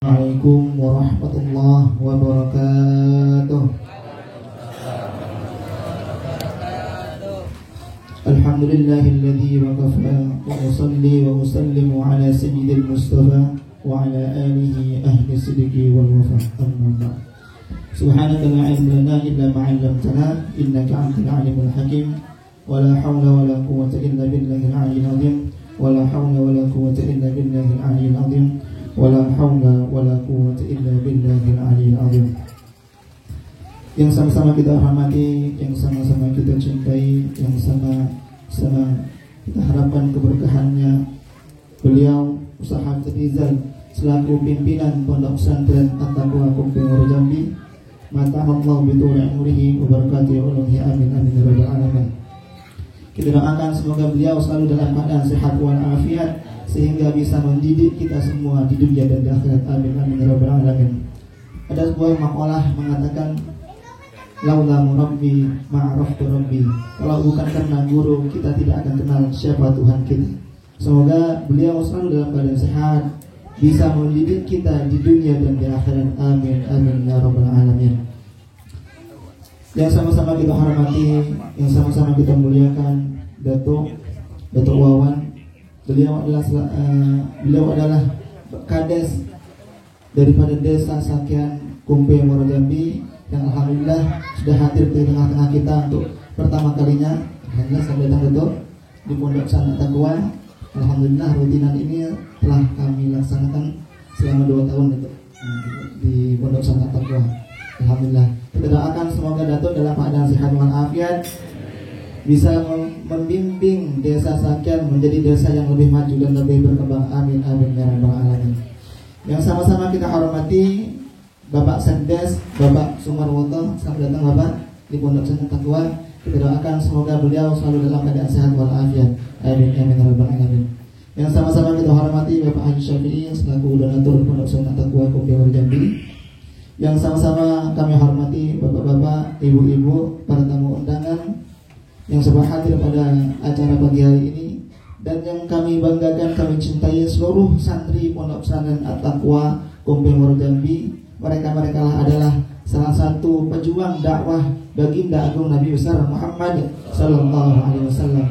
Assalamualaikum warahmatullahi wabarakatuh. Alhamdulillahilladzi waqafa wa usalli wa usallimu ala sayyidil mustafa wa ala alihi ahli sidqi wal wafa. Amma ba'd. Subhanaka la ilma lana illa ma 'allamtana innaka antal alimul hakim. Wala haula wala quwwata illa billahil 'aliyyil 'azim. Wala haula wala quwwata illa billahil 'aliyyil 'azim. Wala haula wala quwwata illa billahil 'aliyyil 'azim. Yang sama-sama kita hormati, yang sama-sama kita cintai, yang sama-sama kita harapkan keberkahannya, beliau Ustaz Rizal selaku pimpinan Pondok Pesantren At-Taqwa Kumping Jambi, mata'allahu bi tuli umrihi wa barakatihi uluhi amin amin ya rabbal alamin. Kita doakan semoga beliau selalu dalam keadaan sehat wal afiat sehingga bisa mendidik kita semua di dunia dan di akhirat, amin amin ya rabbal alamin. Ada sebuah makalah mengatakan, laula murabbi ma'araftu rabbi. Kalau bukan karena guru, kita tidak akan kenal siapa Tuhan kita. Semoga beliau selalu dalam keadaan sehat, bisa mendidik kita di dunia dan di akhirat, amin amin ya rabbal alamin. Yang sama-sama kita hormati, yang sama-sama kita muliakan Datuk Wawan. Beliau adalah Kades daripada Desa Sakian Kumping Jambi, yang alhamdulillah sudah hadir di tengah-tengah kita untuk pertama kalinya. Alhamdulillah sampai datang betul di Pondok Pesantren Taqwa. Alhamdulillah rutinan ini telah kami laksanakan selama 2 tahun itu di Pondok Pesantren Taqwa. Alhamdulillah. Kita doakan semoga Datuk dalam keadaan sehat walafiat, bisa membimbing Desa Sakian menjadi desa yang lebih maju dan lebih berkembang, amin amin ya rabbal alamin. Yang sama-sama kita hormati Bapak Sekdes, Bapak Sumarwoto, selamat datang Bapak di Pondok Pesantren Taqwa. Kita doakan semoga beliau selalu dalam keadaan sehat walafiat, amin amin ya rabbal alamin. Yang sama-sama kita hormati Bapak Haji Syafi'i selaku donatur Pondok Pesantren Taqwa Kumping Jambi. Yang sama-sama kami hormati bapak-bapak, ibu-ibu, para tamu undangan yang sudah hadir pada acara pagi hari ini, dan yang kami banggakan, kami cintai seluruh santri Pondok Pesantren At-Taqwa Kumping Jambi. Mereka lah adalah salah satu pejuang dakwah baginda agung Nabi besar Muhammad sallallahu alaihi wasallam,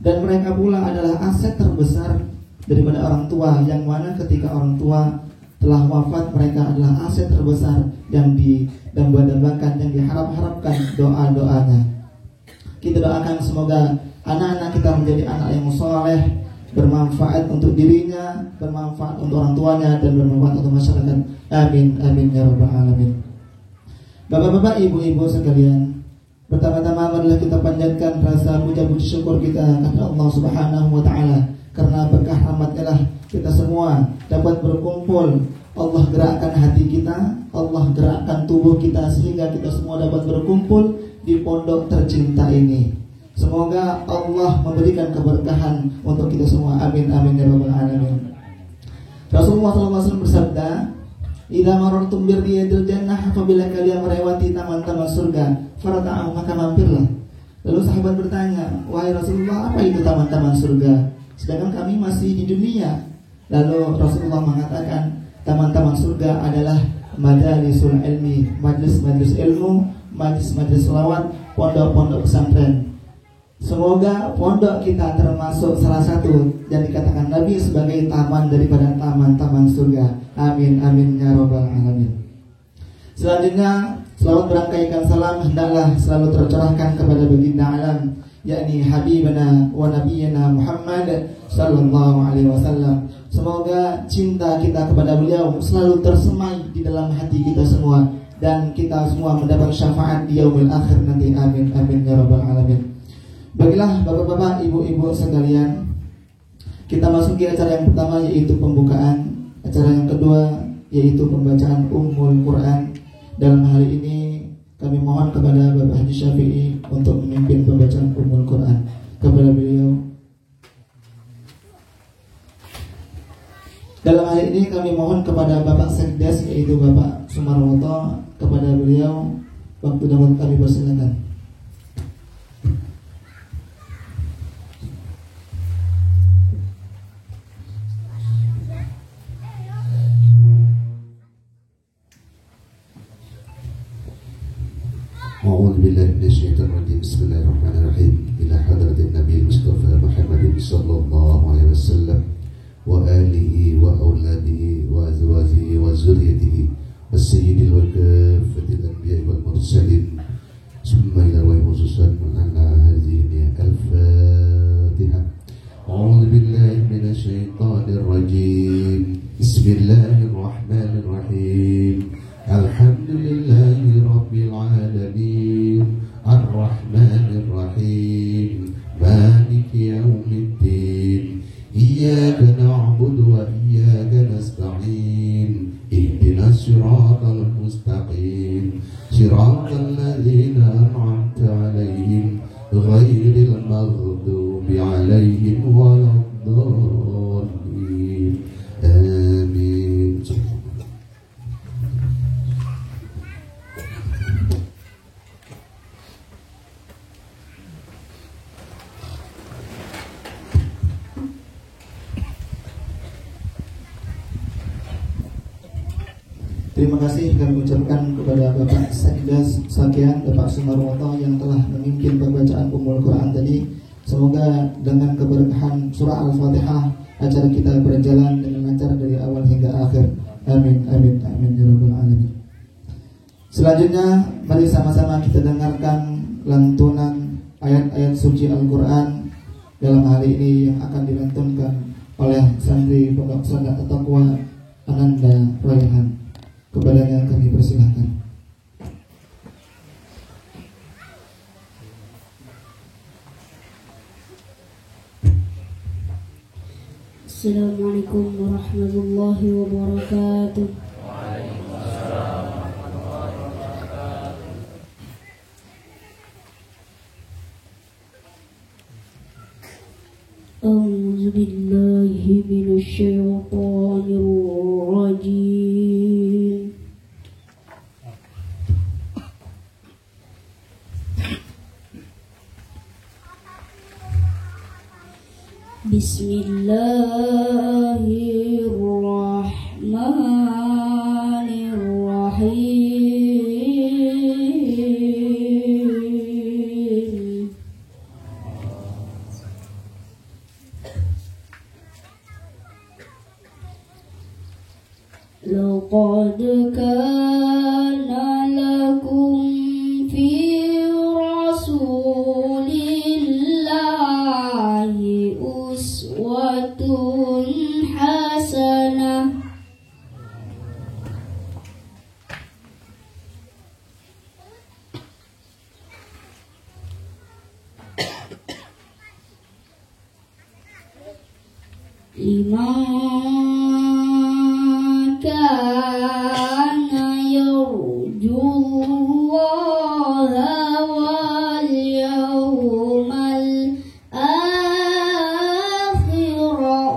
dan mereka pula adalah aset terbesar daripada orang tua, yang mana ketika orang tua telah wafat, mereka adalah aset terbesar yang didambakan, yang diharap-harapkan doa-doanya. Kita doakan semoga anak-anak kita menjadi anak yang soleh, bermanfaat untuk dirinya, bermanfaat untuk orang tuanya, dan bermanfaat untuk masyarakat, amin amin ya rabbal alamin. Bapak-bapak, ibu-ibu sekalian, pertama-tama marilah kita panjatkan rasa puji syukur kita kepada Allah Subhanahu wa taala, karena berkah rahmatnya kita semua dapat berkumpul. Allah gerakkan hati kita, Allah gerakkan tubuh kita, sehingga kita semua dapat berkumpul di pondok tercinta ini. Semoga Allah memberikan keberkahan untuk kita semua, amin amin ya rabbal alamin. Rasulullah SAW bersabda, idza marartum bi riyadil jannah, apabila kalian melewati taman-taman surga, farata'u, maka mampirlah. Lalu sahabat bertanya, wahai Rasulullah, apa itu taman-taman surga? Sedangkan kami masih di dunia. Lalu Rasulullah mengatakan, taman-taman surga adalah majalisul ilmi, majlis-majlis ilmu, majlis-majlis selawat, pondok-pondok pesantren. Semoga pondok kita termasuk salah satu yang dikatakan Nabi sebagai taman daripada taman-taman surga, amin amin ya rabbal alamin. Selanjutnya, selawat berangkaikan salam hendaklah selalu tercurahkan kepada baginda alam, yakni habibana wa nabiyana Muhammad sallallahu alaihi wasallam. Semoga cinta kita kepada beliau selalu tersemai di dalam hati kita semua, dan kita semua mendapat syafaat di yaumil akhir nanti, amin amin ya rabbal alamin. Baiklah bapak-bapak, ibu-ibu sekalian, kita masuki acara yang pertama, yaitu pembukaan. Acara yang kedua yaitu pembacaan Ummul Quran. Dalam hari ini kami mohon kepada Bapak Haji Syafi'i untuk memimpin pembacaan Ummul Quran. Kepada beliau. Dalam hari ini kami mohon kepada Bapak Sekdes, yaitu Bapak Sumarwoto. Kepada beliau, waktu dapat kami persilakan. أعوذ بالله من الشيطان الرجيم بسم الله الرحمن الرحيم إلى حضرة النبي المصطفى محمد صلى الله عليه وسلم وآله وأولاده وأزواجه وذريته والسيد والكافة الأنبياء والمرسلين ثم إلى خصوصا على هذه الفاتحة. أعوذ بالله من الشيطان الرجيم بسم الله الرحمن الرحيم الحمد لله رب العالمين الرحمن الرحيم مالك يوم الدين إياك نعبد وإياك نستعين اهدنا الصراط المستقيم صراط الذين أنعمت عليهم غير المغضوب عليهم ولا الضالين آمين. Terima kasih kami ucapkan kepada Bapak Sekda Sakian, Bapak Sumarwoto yang telah memimpin pembacaan Ummul Quran tadi. Semoga dengan keberkahan surah Al-Fatihah acara kita berjalan dengan lancar dari awal hingga akhir. Amin, amin, amin ya rabbal alamin. Selanjutnya mari sama-sama kita dengarkan lantunan ayat-ayat suci Al-Quran dalam hari ini yang akan dilantunkan oleh santri Pondok Pesantren At-Taqwa Ananda Raihan. Kepadanya kami persilahkan. Assalamualaikum warahmatullahi wabarakatuh. A'udzu billahi minasyaitonir rajim. Bismillahirrahmanirrahim. Laqad kana lakum fi rasulillahi uswatun hasanah. Liman kana yarjullaha wal yawmal akhir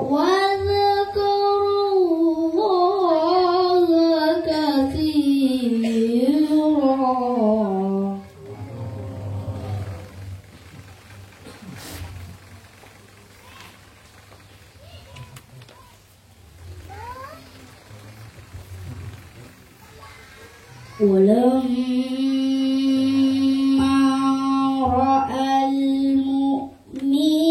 wa dzakarallaha katsiran. ولما رأى المؤمنون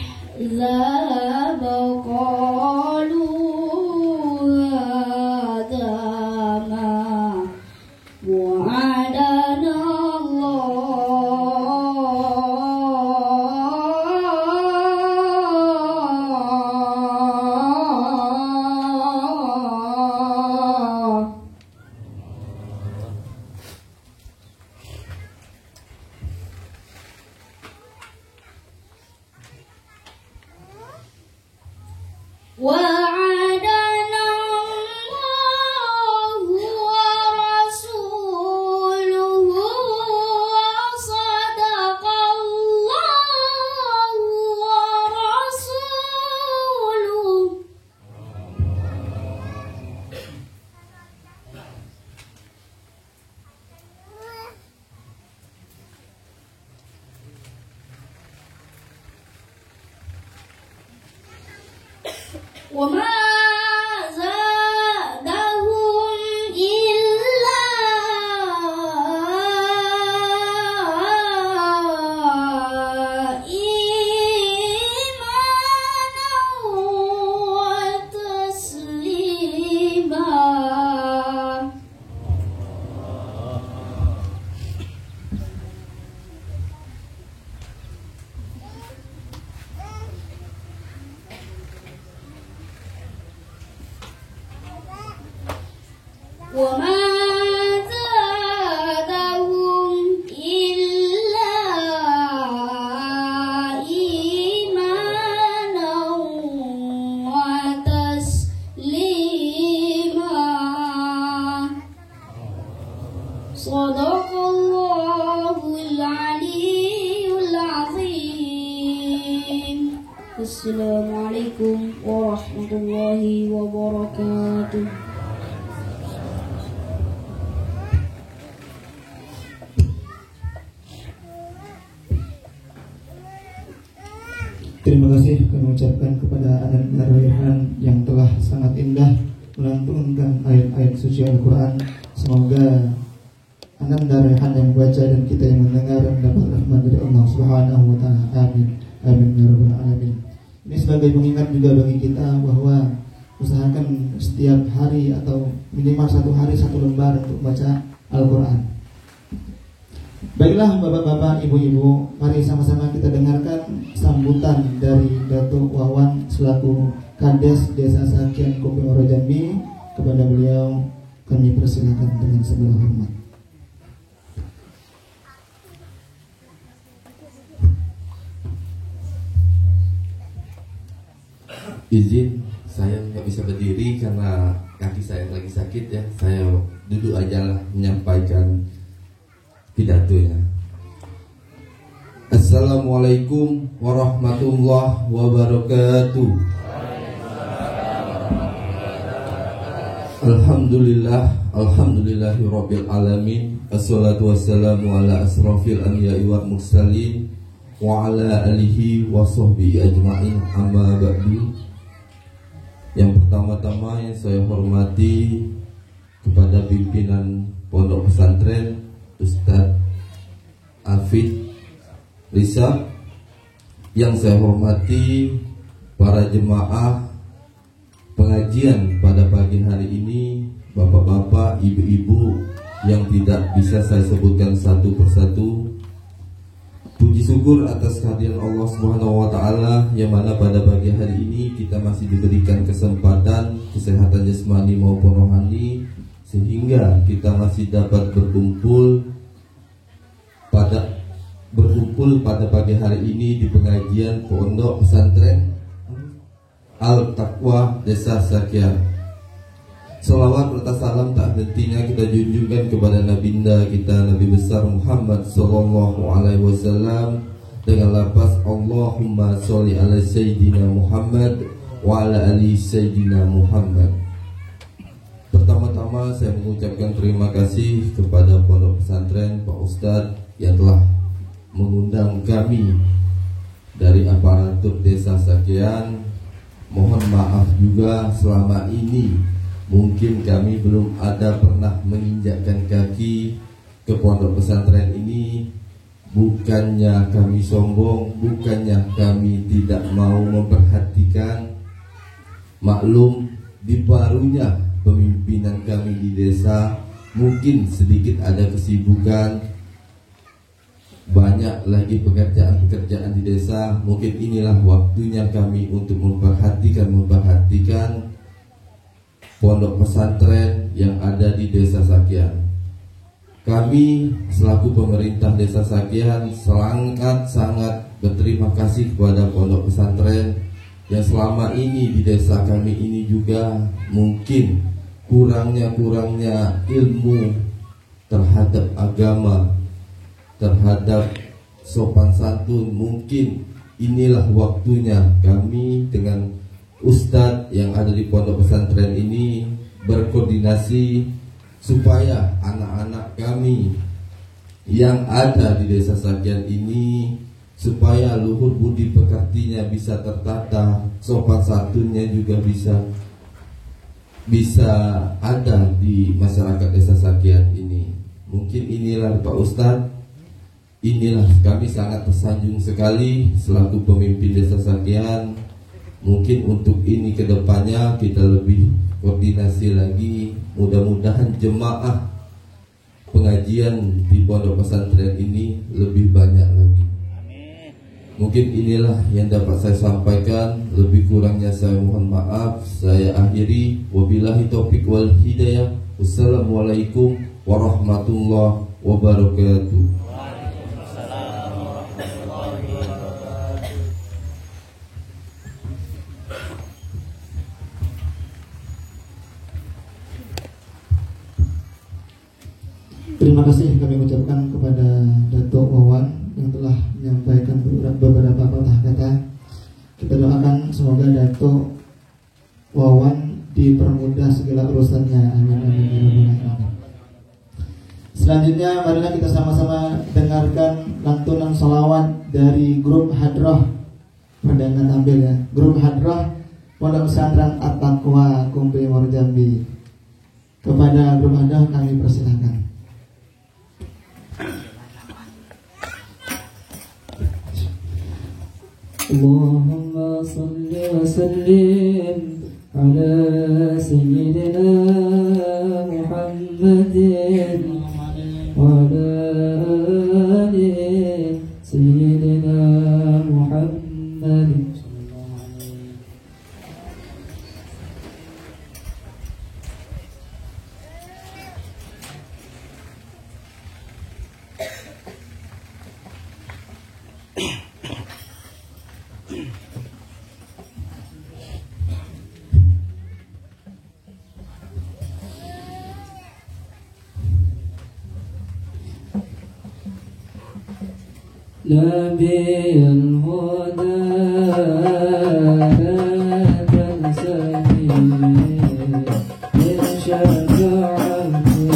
الأحزاب قالوا هذا ما وعدنا وعدنا الله ورسوله وصدق الله ورسوله. وما زادهم إلا وما زادهم إلا إيمانا وتسليما. صدق الله العلي العظيم. السلام عليكم ورحمة الله وبركاته. Terima kasih kami ucapkan kepada Ananda Raihan yang telah sangat indah melantunkan ayat-ayat suci Al-Quran. Semoga Ananda Raihan yang membaca dan kita yang mendengar mendapat rahmat dari Allah Subhanahu wa Ta'ala. Amin. Amin ya rabbal alamin. Ini sebagai pengingat juga bagi kita bahwa usahakan setiap hari atau minimal satu hari satu lembar untuk baca Al-Quran. Baiklah bapak-bapak, ibu-ibu, mari sama-sama kita dengarkan sambutan dari Datuk Wawan selaku Kades Desa Sakian Kopi Oro Jambi. Kepada beliau kami persilakan dengan segala hormat. Izin, saya nggak bisa berdiri karena kaki saya lagi sakit ya. Saya duduk aja lah menyampaikan pidatonya. Assalamualaikum warahmatullahi wabarakatuh. Alhamdulillahirabbil alamin. Assalatu wassalamu ala asrofil anbiya'i wal mursalin wa ala alihi wa sahbihi ajma'in, amma ba'du. Yang pertama-tama yang saya hormati kepada pimpinan Pondok Pesantren Ustadz Afid Risa, yang saya hormati para jemaah pengajian pada pagi hari ini, bapak-bapak, ibu-ibu yang tidak bisa saya sebutkan satu persatu. Puji syukur atas kehadiran Allah Subhanahu wa Ta'ala, yang mana pada pagi hari ini kita masih diberikan kesempatan, kesehatan jasmani maupun rohani, sehingga kita masih dapat berkumpul pada pagi hari ini di pengajian Pondok Pesantren Al-Taqwa Desa Sakian. Salawat serta salam tak hentinya kita junjungkan kepada Nabinda kita, Nabi besar Muhammad sallallahu alaihi wasallam, dengan lafaz Allahumma sholli ala sayyidina Muhammad wa ala ali sayyidina Muhammad. Pertama-tama saya mengucapkan terima kasih kepada Pondok Pesantren Pak Ustadz yang telah mengundang kami dari aparatur Desa Sakian. Mohon maaf juga selama ini mungkin kami belum ada pernah menginjakkan kaki ke Pondok Pesantren ini. Bukannya kami sombong, bukannya kami tidak mau memperhatikan. Maklum, di barunya pemimpinan kami di desa, mungkin sedikit ada kesibukan, banyak lagi pekerjaan-pekerjaan di desa. Mungkin inilah waktunya kami untuk memperhatikan Pondok Pesantren yang ada di Desa Sakian. Kami selaku pemerintah Desa Sakian sangat berterima kasih kepada Pondok Pesantren yang selama ini di desa kami ini juga mungkin kurangnya ilmu terhadap agama, terhadap sopan santun. Mungkin inilah waktunya kami dengan Ustadz yang ada di Pondok Pesantren ini berkoordinasi supaya anak-anak kami yang ada di Desa Sakian ini, supaya luhur budi pekertinya bisa tertata, sopan santunnya juga bisa ada di masyarakat Desa Sakian ini. Mungkin inilah Pak Ustadz, inilah kami sangat tersanjung sekali selaku pemimpin Desa Sakian. Mungkin untuk ini kedepannya kita lebih koordinasi lagi. Mudah-mudahan jemaah pengajian di Pondok Pesantren ini lebih banyak lagi. Mungkin inilah yang dapat saya sampaikan. Lebih kurangnya saya mohon maaf. Saya akhiri. Wabillahi taufiq wal hidayah. Wassalamualaikum warahmatullahi wabarakatuh. Terima kasih kami ucapkan kepada Datuk Wawan yang telah menyampaikan beberapa patah kata. Kita doakan semoga Datuk Wawan dipermudah segala urusannya. Amin amin. Selanjutnya marilah kita sama-sama dengarkan lantunan salawat dari grup Hadrah Perdana tampil ya. Grup Hadrah Pondok Pesantren At-Taqwa Kumpi Morjambi. Kepada grup Hadrah kami persilahkan. Allahumma salli wa sallim ala sayyidina Muhammadin wa ala ali sayyidina Muhammadin. نبي الهدى لا تنسني من شفاعتي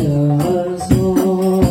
يا رسول الله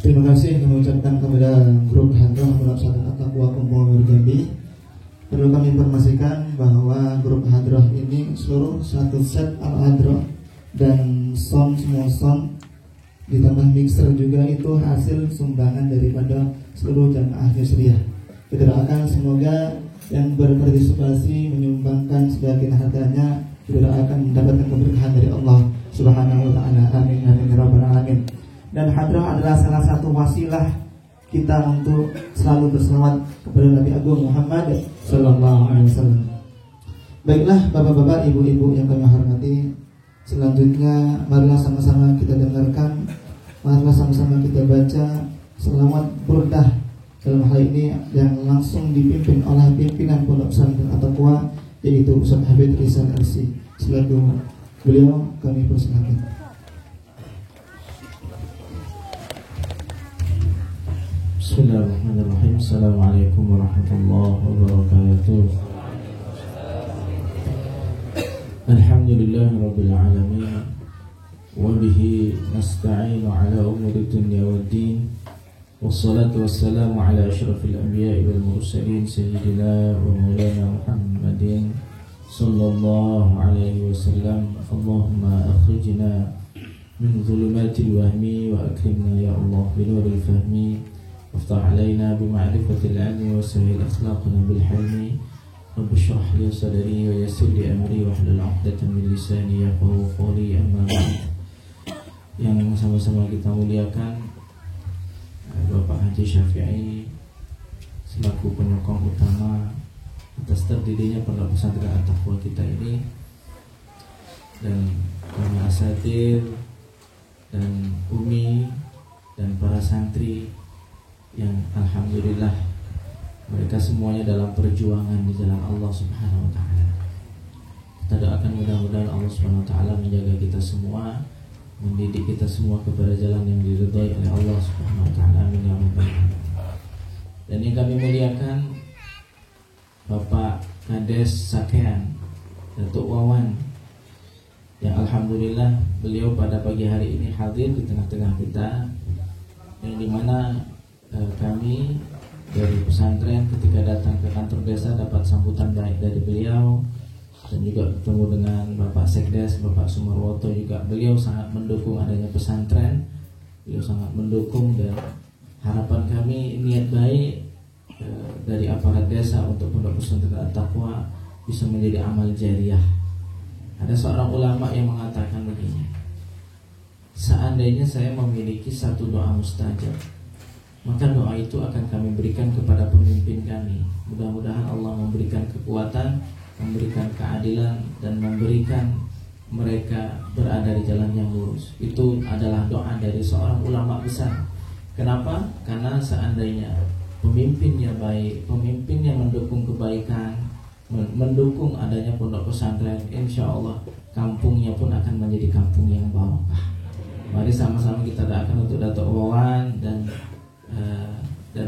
Terima kasih kami ucapkan kepada grup Hadrah melaksanakan takwa kumpul Jambi. Perlu kami informasikan bahwa grup Hadrah ini seluruh satu set Al-Hadrah dan sound, semua sound ditambah mixer juga itu hasil sumbangan daripada seluruh jamaah Yusriyah. Kita doakan semoga yang berpartisipasi menyumbangkan sebagian hartanya, kita doakan mendapatkan keberkahan dari Allah Subhanahu wa taala. Amin amin ya rabbal alamin. Dan hadrah adalah salah satu wasilah kita untuk selalu berselawat kepada Nabi Agung Muhammad sallallahu alaihi wasallam. Baiklah bapak-bapak, ibu-ibu yang kami hormati, selanjutnya marilah sama-sama kita dengarkan, marilah sama-sama kita baca selawat burdah dalam hal ini yang langsung dipimpin oleh pimpinan Pondok Pesantren At-Taqwa, yaitu Ustaz Habib Rizal Arsi. Selaku beliau kami persilakan. Bismillahirrahmanirrahim. Assalamualaikum warahmatullahi wabarakatuh. Alhamdulillahi rabbil alamin, wa bihi nasta'inu ala umuri dunya waddin, wassalatu wassalamu ala asyrafil anbiya'i wal mursalin sayyidina wa maulana Muhammadin sallallahu alaihi wasallam. Allahumma akhrijna min dhulumatil wahmi wa akrimna ya Allah binuril fahmi, وافتح علينا بمعرفة العلم وسهل أخلاقنا بالحلم. رب اشرح لي صدري ويسر لي أمري واحلل عقدة من لساني يفقهوا قولي. أما بعد, yang sama-sama kita muliakan Bapak Haji Syafi'i selaku penyokong utama atas terdirinya Pondok Pesantren At-Taqwa kita ini, dan kami asatir dan umi dan para santri yang alhamdulillah mereka semuanya dalam perjuangan di jalan Allah Subhanahu wa taala. Kita doakan mudah-mudahan Allah Subhanahu wa taala menjaga kita semua, mendidik kita semua kepada jalan yang diridhai oleh Allah Subhanahu wa taala. Amin ya rabbal alamin. Dan yang kami muliakan Bapak Kades Sakean Datuk Wawan, yang alhamdulillah beliau pada pagi hari ini hadir di tengah-tengah kita, yang dimana kami dari pesantren ketika datang ke kantor desa dapat sambutan baik dari beliau, dan juga bertemu dengan Bapak Sekdes, Bapak Sumarwoto juga. Beliau sangat mendukung adanya pesantren, beliau sangat mendukung, dan harapan kami niat baik dari aparat desa untuk Pondok Pesantren At-Taqwa bisa menjadi amal jariah. Ada seorang ulama yang mengatakan begini, seandainya saya memiliki satu doa mustajab, maka doa itu akan kami berikan kepada pemimpin kami. Mudah-mudahan Allah memberikan kekuatan, memberikan keadilan, dan memberikan mereka berada di jalan yang lurus. Itu adalah doa dari seorang ulama besar. Kenapa? Karena seandainya pemimpinnya baik, pemimpinnya mendukung kebaikan, mendukung adanya pondok pesantren, insya Allah kampungnya pun akan menjadi kampung yang barokah. Mari sama-sama kita doakan untuk Datuk Wawan dan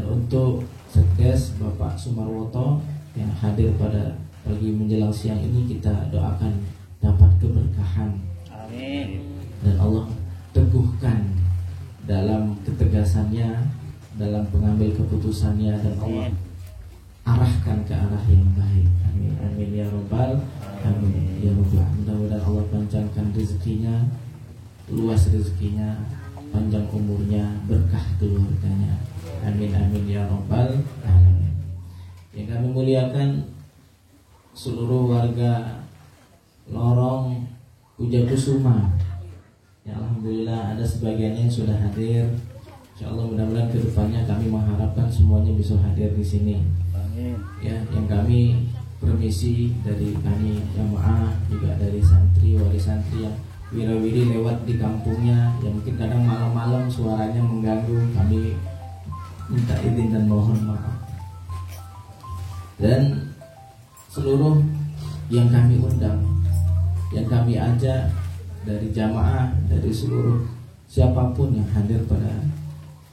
untuk Sekdes Bapak Sumarwoto yang hadir pada pagi menjelang siang ini. Kita doakan dapat keberkahan. Amin. Dan Allah teguhkan dalam ketegasannya, dalam pengambil keputusannya, dan Allah arahkan ke arah yang baik. Amin. Amin ya rabbal alamin. Ya rabbal. Mudah-mudahan Allah panjangkan rezekinya, luas rezekinya, panjang umurnya, berkah keluarganya. Amin amin ya rabbal alamin. Yang kami muliakan seluruh warga Lorong Puja Kusuma. Ya alhamdulillah ada sebagiannya yang sudah hadir. Insyaallah mudah-mudahan kedepannya kami mengharapkan semuanya bisa hadir di sini. Amin. Ya, yang kami permisi dari kami jamaah, juga dari santri, wali santri yang wira-wiri lewat di kampungnya, yang mungkin kadang malam-malam suaranya mengganggu, kami minta izin dan mohon maaf. Dan seluruh yang kami undang, yang kami ajak dari jamaah, dari seluruh siapapun yang hadir pada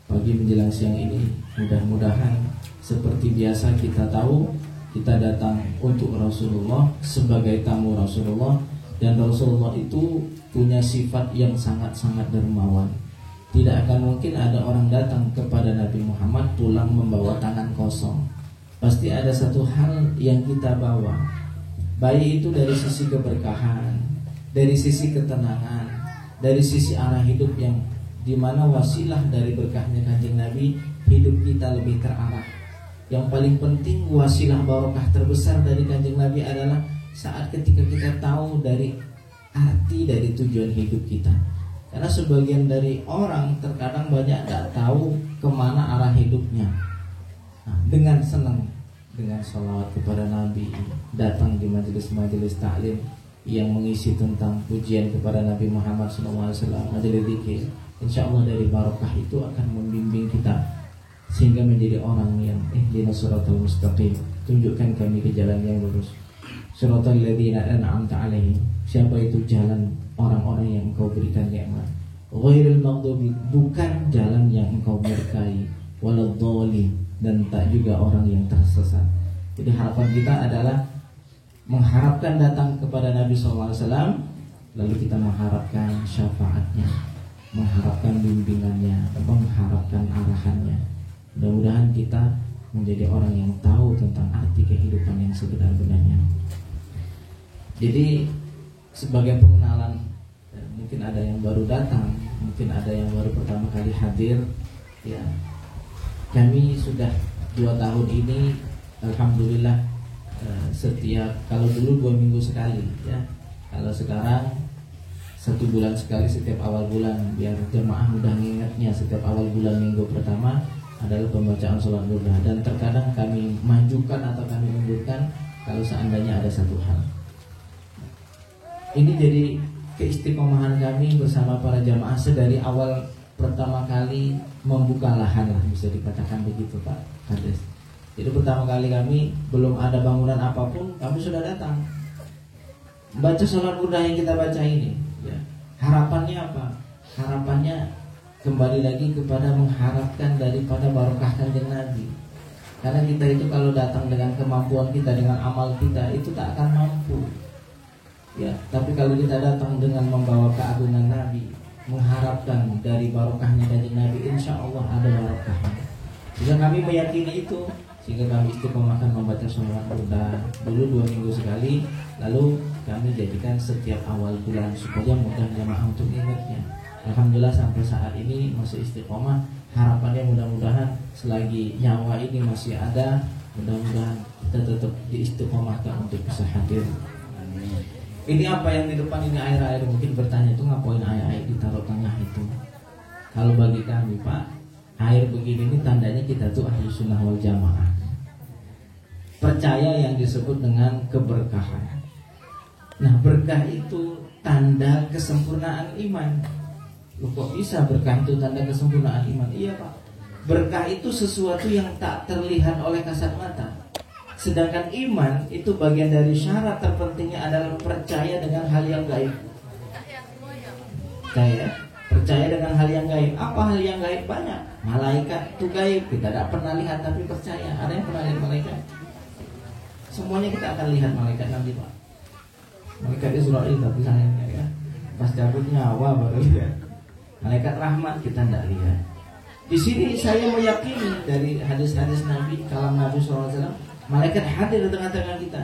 pagi menjelang siang ini, mudah-mudahan seperti biasa kita tahu kita datang untuk Rasulullah sebagai tamu Rasulullah, dan Rasulullah itu punya sifat yang sangat-sangat dermawan. Tidak akan mungkin ada orang datang kepada Nabi Muhammad pulang membawa tangan kosong. Pasti ada satu hal yang kita bawa, baik itu dari sisi keberkahan, dari sisi ketenangan, dari sisi arah hidup yang dimana wasilah dari berkahnya Kanjeng Nabi, hidup kita lebih terarah. Yang paling penting wasilah barokah terbesar dari Kanjeng Nabi adalah saat ketika kita tahu dari arti dari tujuan hidup kita. Karena sebagian dari orang terkadang banyak tak tahu kemana arah hidupnya. Nah, dengan senang, dengan sholawat kepada Nabi, datang di majelis-majelis taklim yang mengisi tentang pujian kepada Nabi Muhammad SAW, majelis zikir, insya Allah dari barokah itu akan membimbing kita sehingga menjadi orang yang ihdinas siratal mustaqim, tunjukkan kami ke jalan yang lurus. Siratal ladzina an'amta 'alaihim, siapa itu jalan orang-orang yang engkau berikan nikmat. Ghairil maghdubi, bukan jalan yang engkau murkai, waladhdallin, dan tak juga orang yang tersesat. Jadi harapan kita adalah mengharapkan datang kepada Nabi SAW, lalu kita mengharapkan syafaatnya, mengharapkan bimbingannya, mengharapkan arahannya. Mudah-mudahan kita menjadi orang yang tahu tentang arti kehidupan yang sebenar-benarnya. Jadi sebagai pengenalan, mungkin ada yang baru datang, mungkin ada yang baru pertama kali hadir, ya. Kami sudah 2 tahun ini, alhamdulillah, setiap, kalau dulu 2 minggu sekali, ya. Kalau sekarang 1 bulan sekali setiap awal bulan, biar jemaah mudah mengingatnya. Setiap awal bulan minggu pertama adalah pembacaan sholat duha, dan terkadang kami majukan atau kami mundurkan kalau seandainya ada satu hal. Ini jadi keistiqomahan kami bersama para jamaah sedari awal pertama kali membuka lahan lah, bisa dikatakan begitu Pak Kades. Jadi pertama kali kami belum ada bangunan apapun, kami sudah datang baca sholat duha yang kita baca ini, ya. Harapannya apa? Harapannya kembali lagi kepada mengharapkan daripada barokah Kanjeng Nabi. Karena kita itu kalau datang dengan kemampuan kita, dengan amal kita, itu tak akan mampu, ya. Tapi kalau kita datang dengan membawa keagungan Nabi, mengharapkan dari barokahnya Kanjeng Nabi, insya Allah ada barokahnya. Jika kami meyakini itu, sehingga kami istiqomahkan membaca sholat duha dulu 2 minggu sekali, lalu kami jadikan setiap awal bulan supaya mudah jamaah untuk ingatnya. Alhamdulillah sampai saat ini masih istiqomah. Harapannya mudah-mudahan selagi nyawa ini masih ada, mudah-mudahan kita tetap diistiqomahkan untuk bisa hadir. Amin. Ini apa yang di depan ini, air-air, mungkin bertanya itu ngapain air-air ditaruh tengah itu? Kalau bagi kami Pak, air begini ini tandanya kita tuh ahli sunnah wal jamaah, percaya yang disebut dengan keberkahan. Nah, berkah itu tanda kesempurnaan iman. Loh, kok bisa berkah itu tanda kesempurnaan iman? Iya Pak, berkah itu sesuatu yang tak terlihat oleh kasat mata. Sedangkan iman itu bagian dari syarat terpentingnya adalah percaya dengan hal yang gaib. Percaya dengan hal yang gaib. Apa hal yang gaib? Banyak. Malaikat itu gaib, kita tidak pernah lihat tapi percaya. Ada yang pernah lihat malaikat? Semuanya kita akan lihat malaikat nanti Pak. Malaikat Israel tapi sayangnya, ya, pas cabut nyawa baru lihat. Malaikat rahmat kita tidak lihat. Di sini saya meyakini dari hadis-hadis Nabi, kalam Nabi SAW, malaikat hadir di tengah-tengah kita.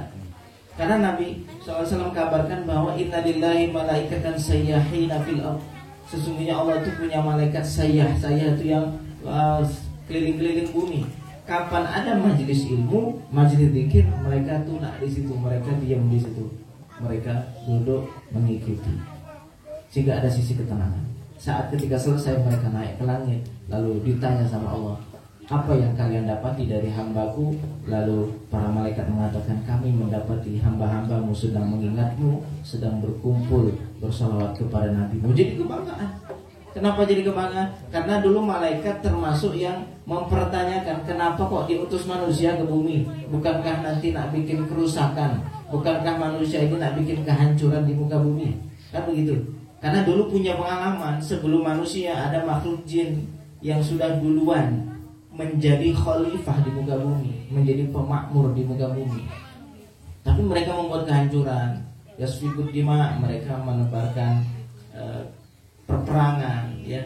Karena Nabi SAW kabarkan bahwa inna lillahi malaikatan sayyahina fil ardh. Sesungguhnya Allah itu punya malaikat sayyah. Sayyah itu yang keliling-keliling bumi. Kapan ada majelis ilmu, majelis zikir, mereka tunak di situ, mereka diam di situ, mereka duduk mengikuti, sehingga ada sisi ketenangan. Saat ketika selesai mereka naik ke langit, lalu ditanya sama Allah, apa yang kalian dapati dari hambaku? Lalu para malaikat mengatakan, kami mendapati hamba-hambamu sedang mengingatmu, sedang berkumpul bersalawat kepada Nabi-Mu. Jadi kebanggaan. Kenapa jadi kebanggaan? Karena dulu malaikat termasuk yang mempertanyakan, kenapa kok diutus manusia ke bumi? Bukankah nanti nak bikin kerusakan? Bukankah manusia ini nak bikin kehancuran di muka bumi? Kan begitu. Karena dulu punya pengalaman, sebelum manusia ada makhluk jin yang sudah duluan menjadi khalifah di muka bumi, menjadi pemakmur di muka bumi. Tapi mereka membuat kehancuran. Yasfikut dima, mereka menebarkan perperangan, ya.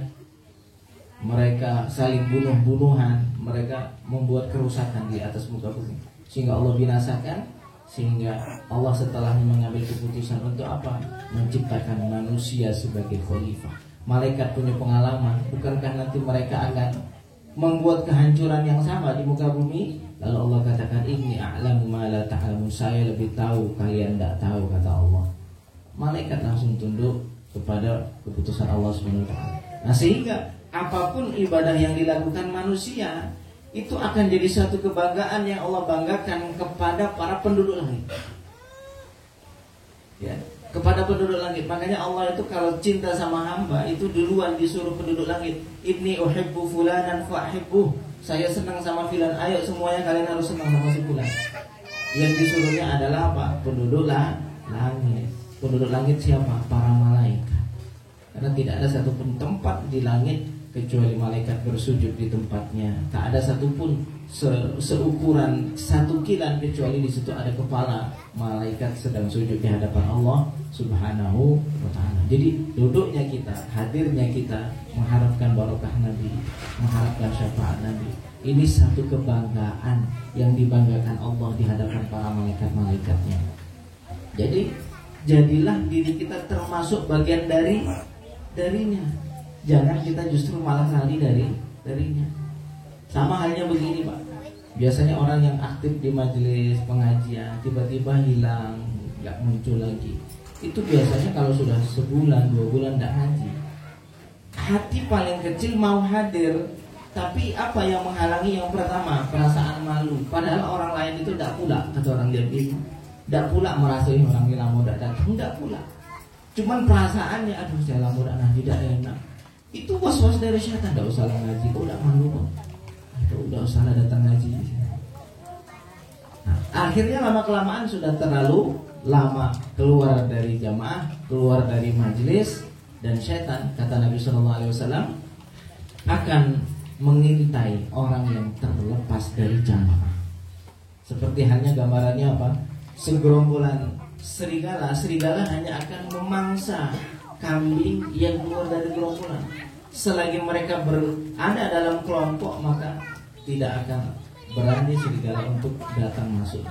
Mereka saling bunuh-bunuhan, mereka membuat kerusakan di atas muka bumi. Sehingga Allah binasakan, sehingga Allah setelah mengambil keputusan untuk apa? Menciptakan manusia sebagai khalifah. Malaikat punya pengalaman, bukankah nanti mereka akan membuat kehancuran yang sama di muka bumi? Lalu Allah katakan, inni a'lamu ma la ta'lamun, saya lebih tahu, kalian tidak tahu, kata Allah. Malaikat langsung tunduk kepada keputusan Allah SWT. Nah, sehingga apapun ibadah yang dilakukan manusia itu akan jadi satu kebanggaan yang Allah banggakan kepada para penduduk langit, ya, kepada penduduk langit. Makanya Allah itu kalau cinta sama hamba itu duluan disuruh penduduk langit, inni uhibbu fulanan fa'hibbuh, saya senang sama filan, ayo semuanya kalian harus senang sama si fulan. Yang disuruhnya adalah apa? Penduduk langit. Penduduk langit siapa? Para malaikat. Karena tidak ada satupun tempat di langit kecuali malaikat bersujud di tempatnya. Tak ada satupun seukuran satu kilan kecuali di situ ada kepala malaikat sedang sujud di hadapan Allah Subhanahu wa ta'ala. Jadi duduknya kita, hadirnya kita mengharapkan barokah Nabi, mengharapkan syafaat Nabi, ini satu kebanggaan yang dibanggakan Allah di hadapan para malaikat-malaikatnya. Jadi jadilah diri kita termasuk bagian darinya. Jangan kita justru malah lari darinya. Sama halnya begini, Pak. Biasanya orang yang aktif di majelis pengajian tiba-tiba hilang, nggak muncul lagi. Itu biasanya kalau sudah sebulan, 2 bulan nggak ngaji. Hati paling kecil mau hadir, tapi apa yang menghalangi? Yang pertama, perasaan malu. Padahal orang lain itu tidak pula, kata orang dia itu, tidak pula merasa orang ini lama tidak datang, tidak pula. Cuman perasaannya, aduh saya lama tidak enak. Itu was-was dari syaitan. Tidak usah ngaji, udah malu kok. Udah usah datang ngaji. Nah, akhirnya lama-kelamaan sudah terlalu lama keluar dari jamaah, keluar dari majelis, dan syaitan, kata Nabi SAW, akan mengintai orang yang terlepas dari jamaah. Seperti halnya gambarannya apa? Segerombolan serigala hanya akan memangsa kambing yang keluar dari gerombolan. Selagi mereka berada dalam kelompok, maka tidak akan berani serigala untuk datang masuk.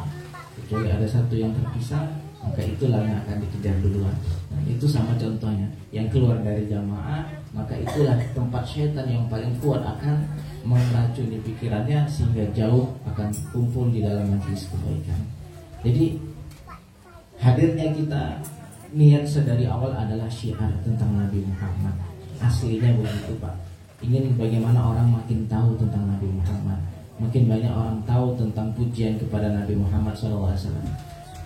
Kecuali ada satu yang terpisah, maka itulah yang akan dikejar duluan. Nah, itu sama contohnya. Yang keluar dari jamaah, maka itulah tempat syaitan yang paling kuat akan meracuni pikirannya sehingga jauh akan kumpul di dalam majelis kebaikan. Jadi hadirnya kita, niat sedari awal adalah syiar tentang Nabi Muhammad. Aslinya begitu, Pak. Ingin bagaimana orang makin tahu tentang Nabi Muhammad, makin banyak orang tahu tentang pujian kepada Nabi Muhammad SAW.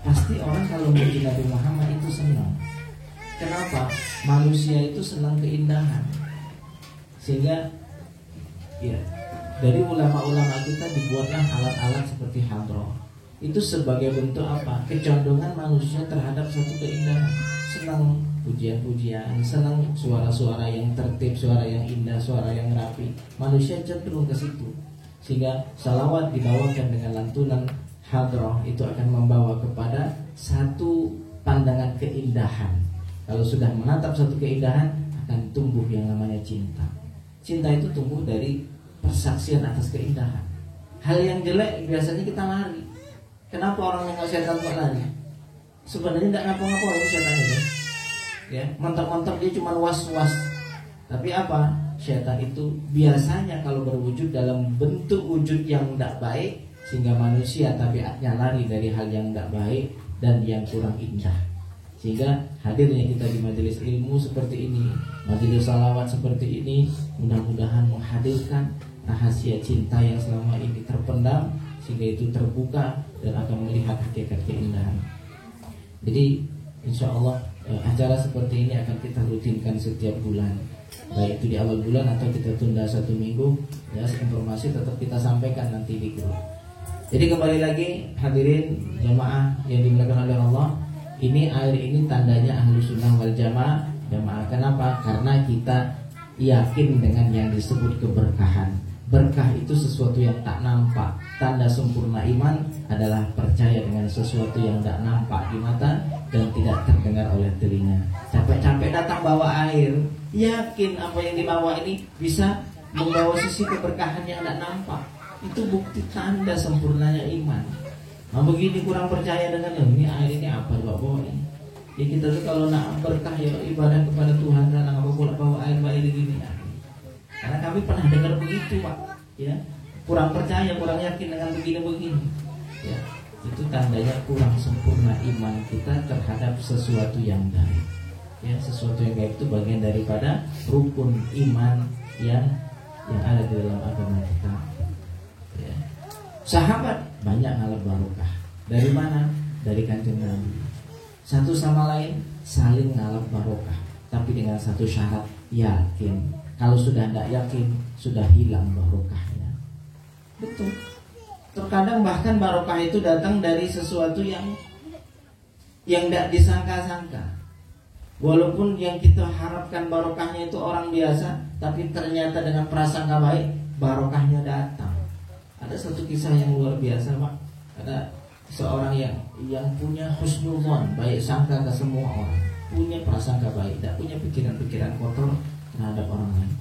Pasti orang kalau memuji Nabi Muhammad itu senang. Kenapa? Manusia itu senang keindahan. Sehingga ya, dari ulama-ulama kita dibuatlah alat-alat seperti hadroh. Itu sebagai bentuk apa? Kecondongan manusia terhadap satu keindahan. Senang pujian-pujian, senang suara-suara yang tertib, suara yang indah, suara yang rapi. Manusia cenderung ke situ. Sehingga salawat dibawakan dengan lantunan hadroh itu akan membawa kepada satu pandangan keindahan. Kalau sudah menatap satu keindahan, akan tumbuh yang namanya cinta. Cinta itu tumbuh dari persaksian atas keindahan. Hal yang jelek biasanya kita lari. Kenapa orang yang setan kok lari? sebenarnya tidak ngapa-ngapain setan itu. Ya, mantap-mantap dia cuma was-was. Tapi apa? Setan itu biasanya kalau berwujud dalam bentuk wujud yang tidak baik, sehingga manusia tabiatnya lari dari hal yang tidak baik dan yang kurang indah. Sehingga hadirnya kita di majelis ilmu seperti ini, majelis salawat seperti ini, mudah-mudahan menghadirkan rahasia cinta yang selama ini terpendam, sehingga itu terbuka dan akan melihat hakikat keindahan. Jadi insya Allah acara seperti ini akan kita rutinkan setiap bulan, baik itu di awal bulan atau kita tunda 1 minggu. Ya, informasi tetap kita sampaikan nanti di grup. Jadi kembali lagi hadirin jamaah yang dimuliakan oleh Allah, ini air ini tandanya Ahlus Sunnah wal Jamaah. Kenapa? Karena kita yakin dengan yang disebut keberkahan. Berkah itu sesuatu yang tak nampak. Tanda sempurna iman adalah percaya dengan sesuatu yang tak nampak di mata dan tidak terdengar oleh telinga. Capek-capek datang bawa air, yakin apa yang dibawa ini bisa membawa sisi keberkahan yang tak nampak. Itu bukti tanda sempurnanya iman. Nah begini kurang percaya dengan ini air ini apa bawa ini? Ya kita tuh kalau nak berkah ya ibadah kepada Tuhan, dan apa pula bawa air begini ya. Karena kami pernah dengar begitu Pak, ya kurang percaya, kurang yakin dengan begini-begini, ya itu tandanya kurang sempurna iman kita terhadap sesuatu yang gaib. Ya sesuatu yang gaib itu bagian daripada rukun iman yang ada di dalam agama kita. Ya. Sahabat banyak ngalap barokah. Dari mana? Dari Kanjeng Nabi. Satu sama lain saling ngalap barokah, tapi dengan satu syarat, yakin. Kalau sudah tidak yakin, sudah hilang barokahnya. Betul. Terkadang bahkan barokah itu datang dari sesuatu yang tidak disangka-sangka. Walaupun yang kita harapkan barokahnya itu orang biasa, tapi ternyata dengan prasangka baik, barokahnya datang. Ada satu kisah yang luar biasa Pak. Ada seorang yang punya husnuzon, baik sangka ke semua orang, punya prasangka baik, tidak punya pikiran-pikiran kotor terhadap orang lain.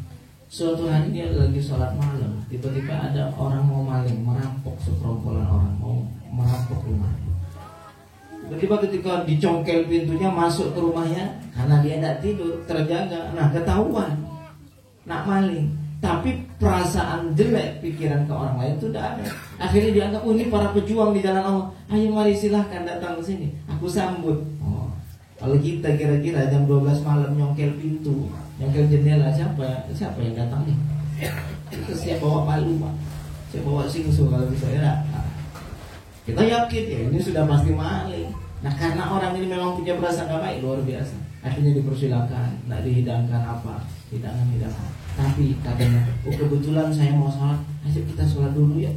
Suatu hari dia lagi sholat malam, tiba-tiba ada orang mau maling, merampok sekerompolan orang, mau merampok rumahnya. Tiba-tiba ketika dicongkel pintunya masuk ke rumahnya, karena dia tidak tidur, terjaga, nah ketahuan nak maling. Tapi perasaan jelek pikiran ke orang lain itu tidak ada. Akhirnya dianggap, ini para pejuang di jalan Allah, ayo mari silahkan datang ke sini, aku sambut. Oh, kalau kita kira-kira jam 12 malam nyongkel pintu, nyongkel jendela, siapa yang datang nih? Kita siap bawa palu Pak, siap bawa singsu kalau bisa ya. Kita yakin ya ini sudah pasti maling. Nah karena orang ini memang punya prasangka baik luar biasa, akhirnya dipersilakan, tidak dihidangkan apa, hidangan. Tapi katanya, kebetulan saya mau sholat, ayo kita sholat dulu ya.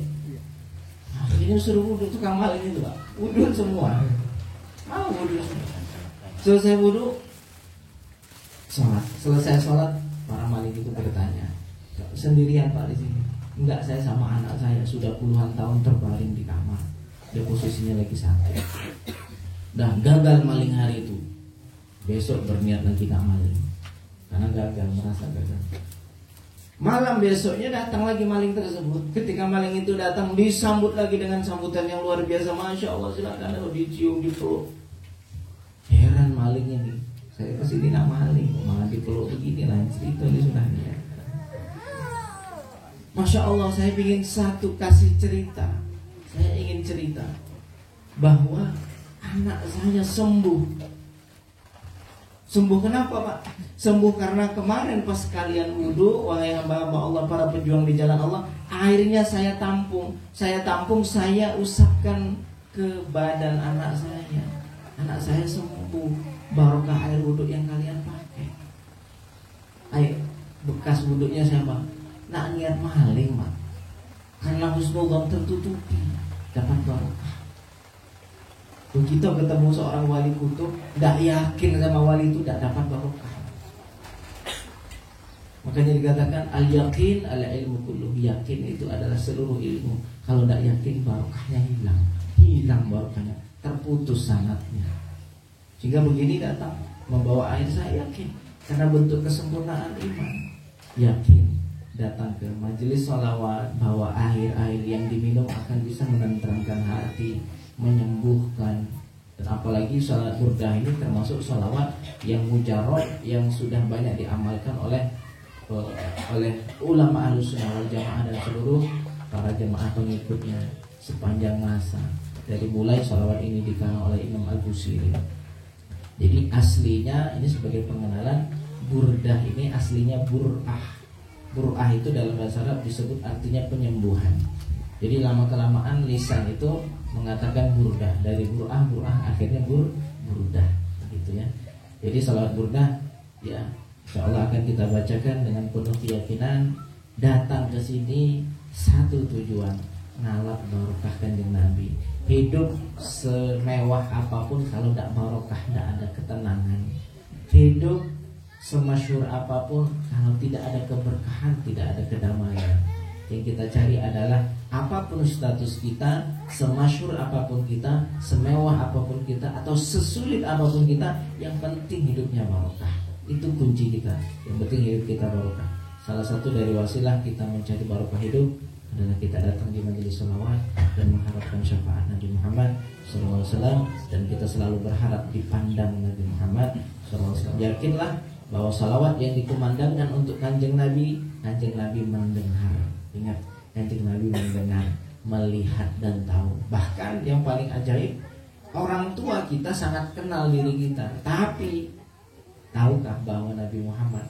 Akhirnya suruh wudhu, tukang maling itu Pak, wudhu semua. Mau wudhu semua. Selesai wudhu, sholat. Selesai sholat, para maling itu bertanya, sendirian Pak di sini? Enggak, saya sama anak saya sudah puluhan tahun terbaring di kamar. Dia posisinya lagi sakit. Dah gagal maling hari itu. Besok berniat lagi nak maling, karena gagal, merasa gagal. Malam besoknya datang lagi maling tersebut. Ketika maling itu datang, disambut lagi dengan sambutan yang luar biasa. Masya Allah, silakan, dicium, dipeluk. Heran malingnya nih, saya kesini nak maling, malah dipeluk begini lah. Cerita ini sudah ya. Masya Allah, saya ingin kasih cerita. Saya ingin cerita bahwa anak saya sembuh. Sembuh kenapa Pak? Sembuh karena kemarin pas kalian wudhu, wahai hamba-hamba Allah, para pejuang di jalan Allah, airnya saya tampung, saya usapkan ke badan anak saya. Anak saya sembuh barokah air wudhu yang kalian pakai. Air bekas wudhunya saya Pak, nak niat maling Pak, karena husnuzon tertutupi, dapat barokah. Kita ketemu seorang wali kutub, tidak yakin sama wali itu, tidak dapat barokah. Makanya dikatakan al-yakin al-ilmu kulluh. Yakin itu adalah seluruh ilmu. Kalau tidak yakin, barokahnya hilang barokahnya, terputus sanadnya. Sehingga begini datang membawa air, saya yakin karena bentuk kesempurnaan iman. Yakin datang ke majelis sholawat, bawa air yang diminum akan bisa menenteramkan hati, menyembuhkan, Dan apalagi salat burdah ini termasuk salawat yang mujarrad, yang sudah banyak diamalkan oleh ulama Ahlussunnah wal Jamaah dan seluruh para jemaah pengikutnya sepanjang masa. Dari mulai salawat ini dikarang oleh Imam Al-Busiri. Jadi aslinya ini sebagai pengenalan, burdah ini aslinya bur'ah. Bur'ah itu dalam bahasa Arab disebut artinya penyembuhan. Jadi lama-kelamaan lisan itu mengatakan burdah. Dari bur'ah akhirnya burdah gitu ya. Jadi salawat burdah ya insyaallah akan kita bacakan dengan penuh keyakinan. Datang ke sini satu tujuan, ngalap barokah Kanjeng Nabi. Hidup semewah apapun kalau tidak barokah, tidak ada ketenangan. Hidup semasyhur apapun kalau tidak ada keberkahan, tidak ada kedamaian. Yang kita cari adalah apapun status kita, semasyhur apapun kita, semewah apapun kita, atau sesulit apapun kita, yang penting hidupnya barokah. Itu kunci kita. Yang penting hidup kita barokah. Salah satu dari wasilah kita mencari barokah hidup adalah kita datang di majelis sholawat dan mengharapkan syafaat Nabi Muhammad SAW, dan kita selalu berharap dipandang Nabi Muhammad SAW. Yakinlah bahwa salawat yang dikumandangkan untuk Kanjeng Nabi mendengar. Ingat, Kanjeng Nabi mendengar, melihat dan tahu. Bahkan yang paling ajaib, orang tua kita sangat kenal diri kita, tapi tahukah bahwa Nabi Muhammad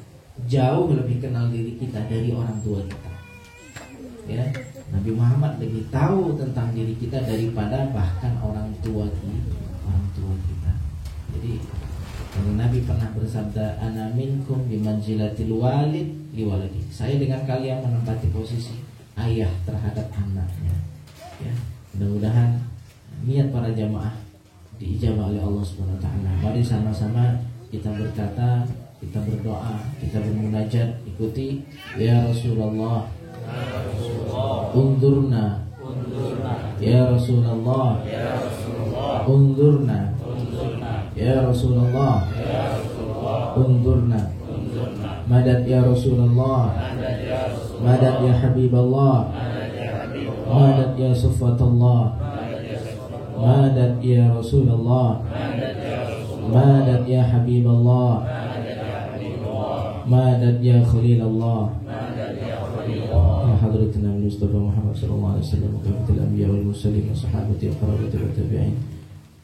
jauh lebih kenal diri kita dari orang tua kita? Ya, Nabi Muhammad lebih tahu tentang diri kita daripada bahkan orang tua kita. Jadi Nabi pernah bersabda, ana minkum bimanzilatil walid liwaladi. Saya dengan kalian menempati posisi ayah terhadap anaknya. Ya, mudah-mudahan niat para jamaah diijabah oleh Allah Subhanahu wa taala. Mari sama-sama kita berkata, kita berdoa, kita bermunajat, ikuti ya Rasulullah. Undurna ya Rasulullah, undurna ya Rasulullah, undurna madad ya Rasulullah, madad ya Habiballah, madad ya Sufatullah, madad ya Rasulullah, madad ya Habiballah, madad ya Khalilallah. حضرة النبي المصطفى محمد صلى الله عليه وسلم وكافة الأنبياء والمرسلين وصحابته وقرابته والتابعين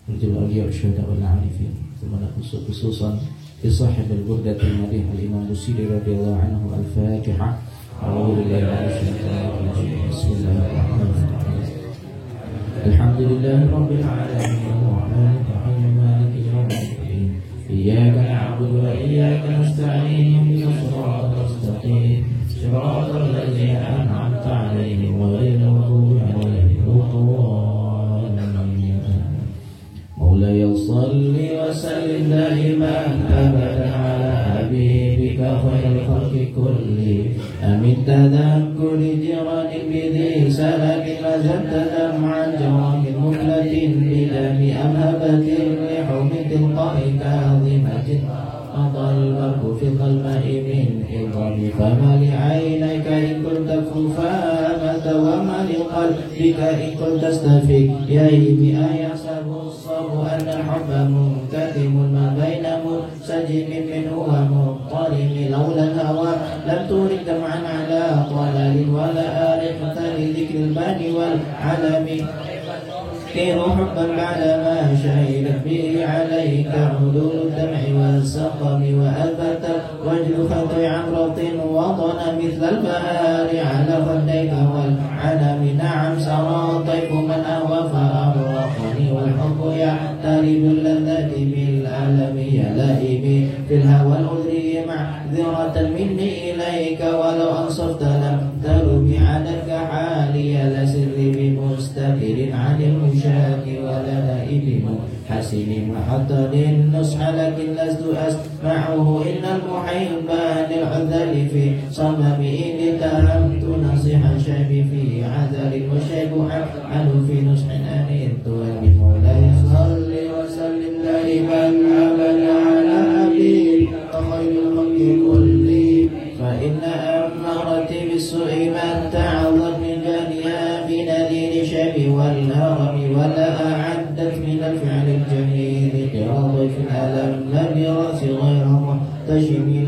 ورجال الأولياء والشهداء والعارفين. ثم نخص خصوصا بصاحب البردة المديح الإمام البوصيري رضي الله عنه. الفاتحة. أعوذ بالله من الشيطان الرجيم. بسم الله الرحمن الرحيم. الحمد لله رب العالمين الرحمن الرحيم مالك يوم الدين. إياك نعبد وإياك نستعين اهدنا الصراط المستقيم صراط الذين أنعمت عليهم غير المغضوب عليهم ولا الضالين. مولاي صل وسلم دائما أبدا على حبيبك خير الخلق كلهم. أمن تذكر جيران بذي سلك لزدت دمعا جواب مهلة بدم أمهبة لحوم تلقاء كاظمة مضى البرق في الظلماء من إضراب. فما لعينيك إن كنت كفامة وما لقلبك إن كنت استفيق. يهيم أيحسب الصبر أن الحب منكتم ما بين منسجم منه ومضطرم. لولا الهوى لم تورد دمعا على طلال ولا أرقت لذكر البان والعلم. كير حبا بعدما شهدت به عليك حدود الدمع والسقم. وأثبت وجه خطر عمرة وطن مثل البهار على خديك والعنم. نعم سرى طيف من أهوى فأبرقني والحب يعترب اللذة بالألم. يا لائمي في الهوى الأذري معذرة مني إليك ولو أنصرت لم ترب عدك حالي. لسر بمستتر عن المشاك ولا نائب منحسن محطد النصح لكن لست أسمعه. إن المحبان العذل في صمم. إن اتهمت نصيحا شيب في عذل والشيب أفعل في نصح أنيت. بمولاي صل وسلم دائما أبدا على حبيبك خير الخلق كلهم. فإن أمرت بالسوء من تعظت من جانيها بنذير الشيب والهرم. ولا أعدت من الفعل الجميل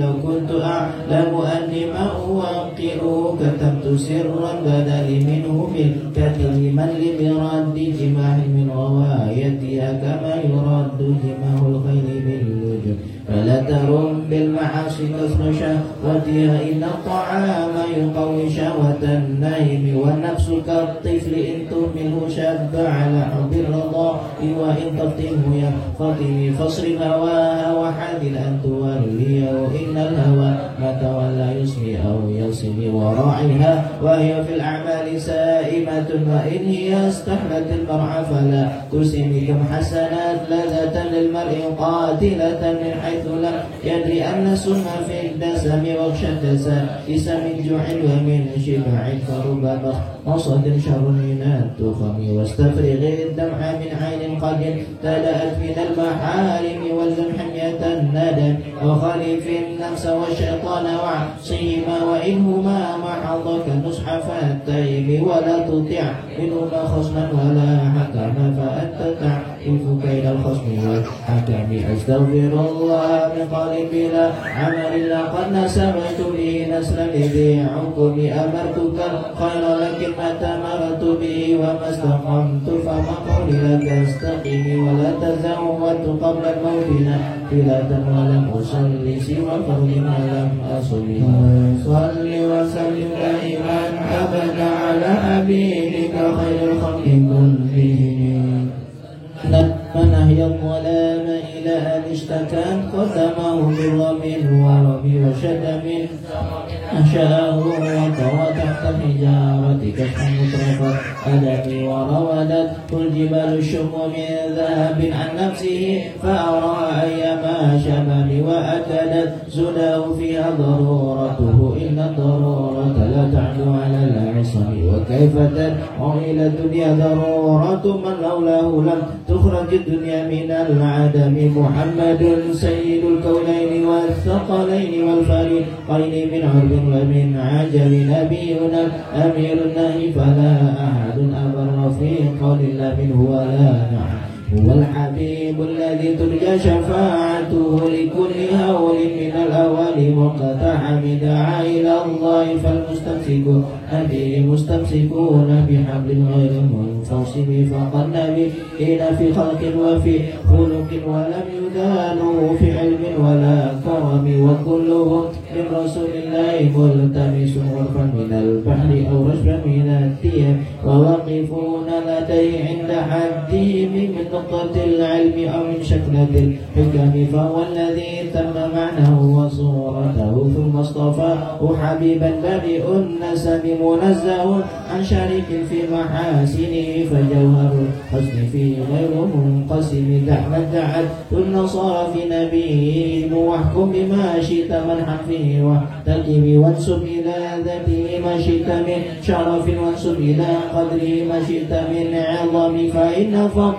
لو كنت أعلم أني ما أوقئ كتبت سرا بدل منه بالكتب من لبرد جماح من غوايتها كما يرد جماح الخيل باللجم فلا ترم بالمعاصي كثر شهوتها إن الطعام يقوي شهوة النائم والنفس كالطفل إن تهمله شاب على حب الرضاء وإن تفتنه ينفطم فاصرف هواها وحاذر أن توليه إن الهوى ما تولى يسمي أو يصمي وراعيها وهي في الأعمال سائمة وإن هي استحلت المرعى فلا تسمي كم حسنات لذة للمرء قاتلة من حيث لم يدري أن السم في الدسم واخشى الدسائس من جوع ومن شبع فرب مصد شر من التخم واستفرغ الدمع من عين قد امتلأت من المحارم والزم حمية الندم وخالف النفس والشيطان وعصيهما وإنهما محضك النصح فاتيم ولا تطع منهما خصما ولا حكما فأنت تعرف كيد الخصم والحكم أستغفر الله من قلب بلا عمل لقد نسبت به نسلا لذي عقب أمرتك الخير لكن ما تمرت به وما استقمت فما قولي لك استقم ولا تزودت قبل الموت نافلة ولم أصلي سوى فرض ما لم أصلي صل وسلم دائما أبدا على حبيبك خير الخلق كلهم من أحيا الظلام إلى أن اشتكى قسمه بالرمل ورب وشتم أنشأه وطوى تحت الحجارة كشفا مترفا أدبي ورودت الجبال الشم من ذهب عن نفسه فأرى أيما شباب وأكدت زلاه فيها ضرورته إن الضرورة لا تعلو على العصم وكيف تدعو إلى الدنيا ضرورة من لولاه لم تخرج الدنيا من العدم محمد سيد الكونين والثقلين والفريقين من عرب ومن عجم نبينا أمير النهي فلا أحد أبر في قول الله منه ولا نعم هو الحبيب الذي ترجى شفاعته لكل هول من الأول وقد حمد إلى الله فالمستمسكون به مستمسكون بحبل غير منفصل فقد نبيين في خلق وفي خلق ولم يدانوا في علم ولا كرم وكلهم من رسول الله ملتمس غرفا من البحر أو رشفا من التيم وواقفون لديه عند حده من نقطة العلم أو من شكلة الحكم فهو الذي تم معناه وصورته ثم اصطفاه حبيبا بريء النسب منزه عن شريك في محاسنه فجوهر الحسن فيه غير منقسم دعما دعت النصارى في نبيهم واحكم بما شئت منحا فيه واحتكم وانسب إلى ذاته ما شئت من شرف وانسب إلى قدره ما شئت من عظم فإن فضل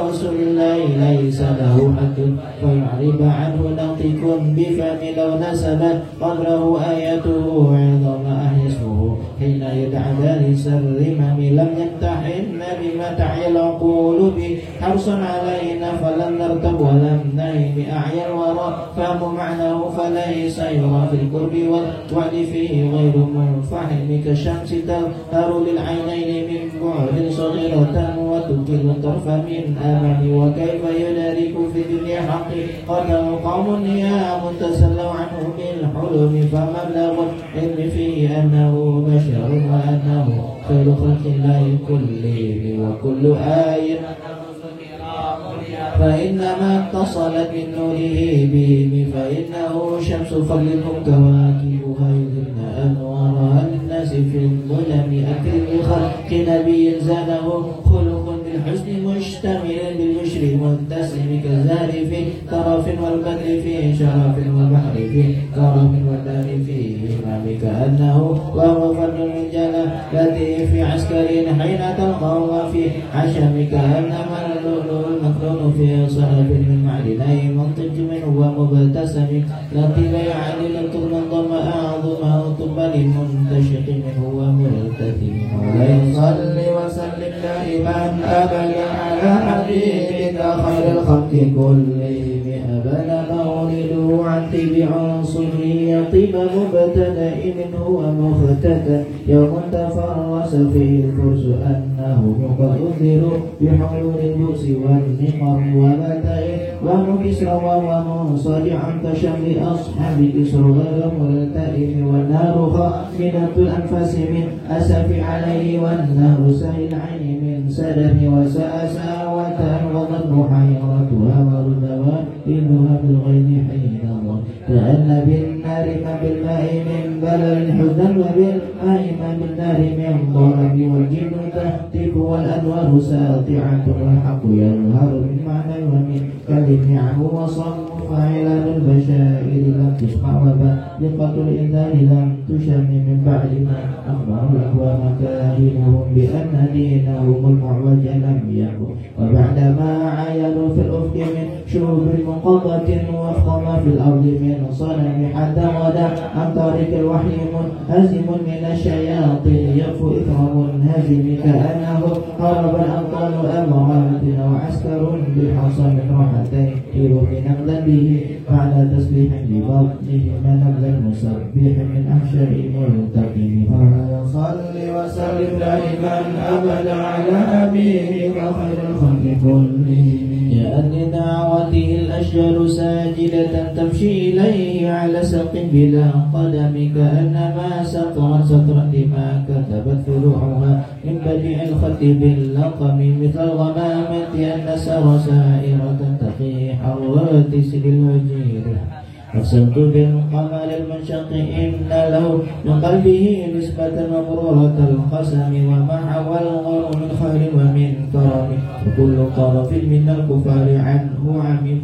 رسول الله ليس له حد فيعرب عنه نطق بفم لو نسبت قدره آيته عظم أهل اسمه حين يدعى دارس الرمم لم يمتحن بمتع العقول به حرصا علينا فلن نرتب ولم نهم أعيا الورى فهم معناه فليس يرى في القرب والوعد فيه غير منفحم كالشمس تظهر للعينين من بعد صغيرة وتكل الطرف من أمام وكيف يدرك في الدنيا حقيقته قوم نيام تسلوا عنه بالحلم فمبلغ العلم فيه أنه بشر وأنه خير خلق الله كلهم وكل آية فإنما اتصلت من نوره بهم فإنه شمس فضلهم كواكبها يذهبن أنوارها للناس في الظلم أكرم خلق نبي زاده خلق بالحسن مشتمل بالبشر متسم كالزهر في طرف والبدر في شرف والبحر في كرم والدار في إمام كأنه وهو فرد من جلالته في عسكر حين تلقاه في عشم كأنما اللؤلؤ المكنون في صحف من معدنين منطق منه ومبتسم لطيف يعدل طول ضم أعظمه طب لمنتشق منه وملتثم مولاي صل وسلم دائما أبدا على حبيبك خير الخلق كلهم أبدا مولده عن طيب عنصره يطيب مبتدأ منه ومفتتى يوم تفرس فيه الفرس أنه قد أنذروا بحلول البؤس والنقم ومتى ونكسر ومنصدع كشمل أصحاب كسر غير ملتئم والنار خامدة الأنفاس من أسف عليه والنار سهل العين من سلم وسأساوة وظن حيرتها وردها إنها بالغيب حين ظن كأن بالنار ما بالماء من بلل حزنا وبالماء ما بالنار من ضرب والجن تهتف والأنوار ساطعة والحق يظهر من معنى ومن كلم عنه وصم فعلان البشائر لم تسمع وبالغة الإنذار لم تشم من بعد ما أخبر الأقوام كاهنهم بأن دينهم المعوج لم يكن وبعدما عاينوا في الأفق من شهب منقضة وفخم في الأرض من صنم حتى غدا عن طريق الوحي منهزم من الشياطين يكفو إثر منهزم كأنه هرب الأبطال أمرات أو عسكر بالحصى من راحتين يروح نقلا به بعد تسبيح لبطنه من نبل المسبح من أحشر ملتقم صل وسلم دائما أبدا على أبيك خير الخلق كلهم جاءت لدعوته الأشجار ساجدة تمشي إليه على ساق بلا قدم كأنما سطرا لما كتبت فروعها من بديع الخط باللقم مثل الغمامة أن سر سائرة تقي حروات سل الوجير أقسمت بالقمر المنشق إن له من قلبه نسبة مبرورة القسم وما حوى الغر من خير ومن كرم وكل طرف من الكفار عنه عمي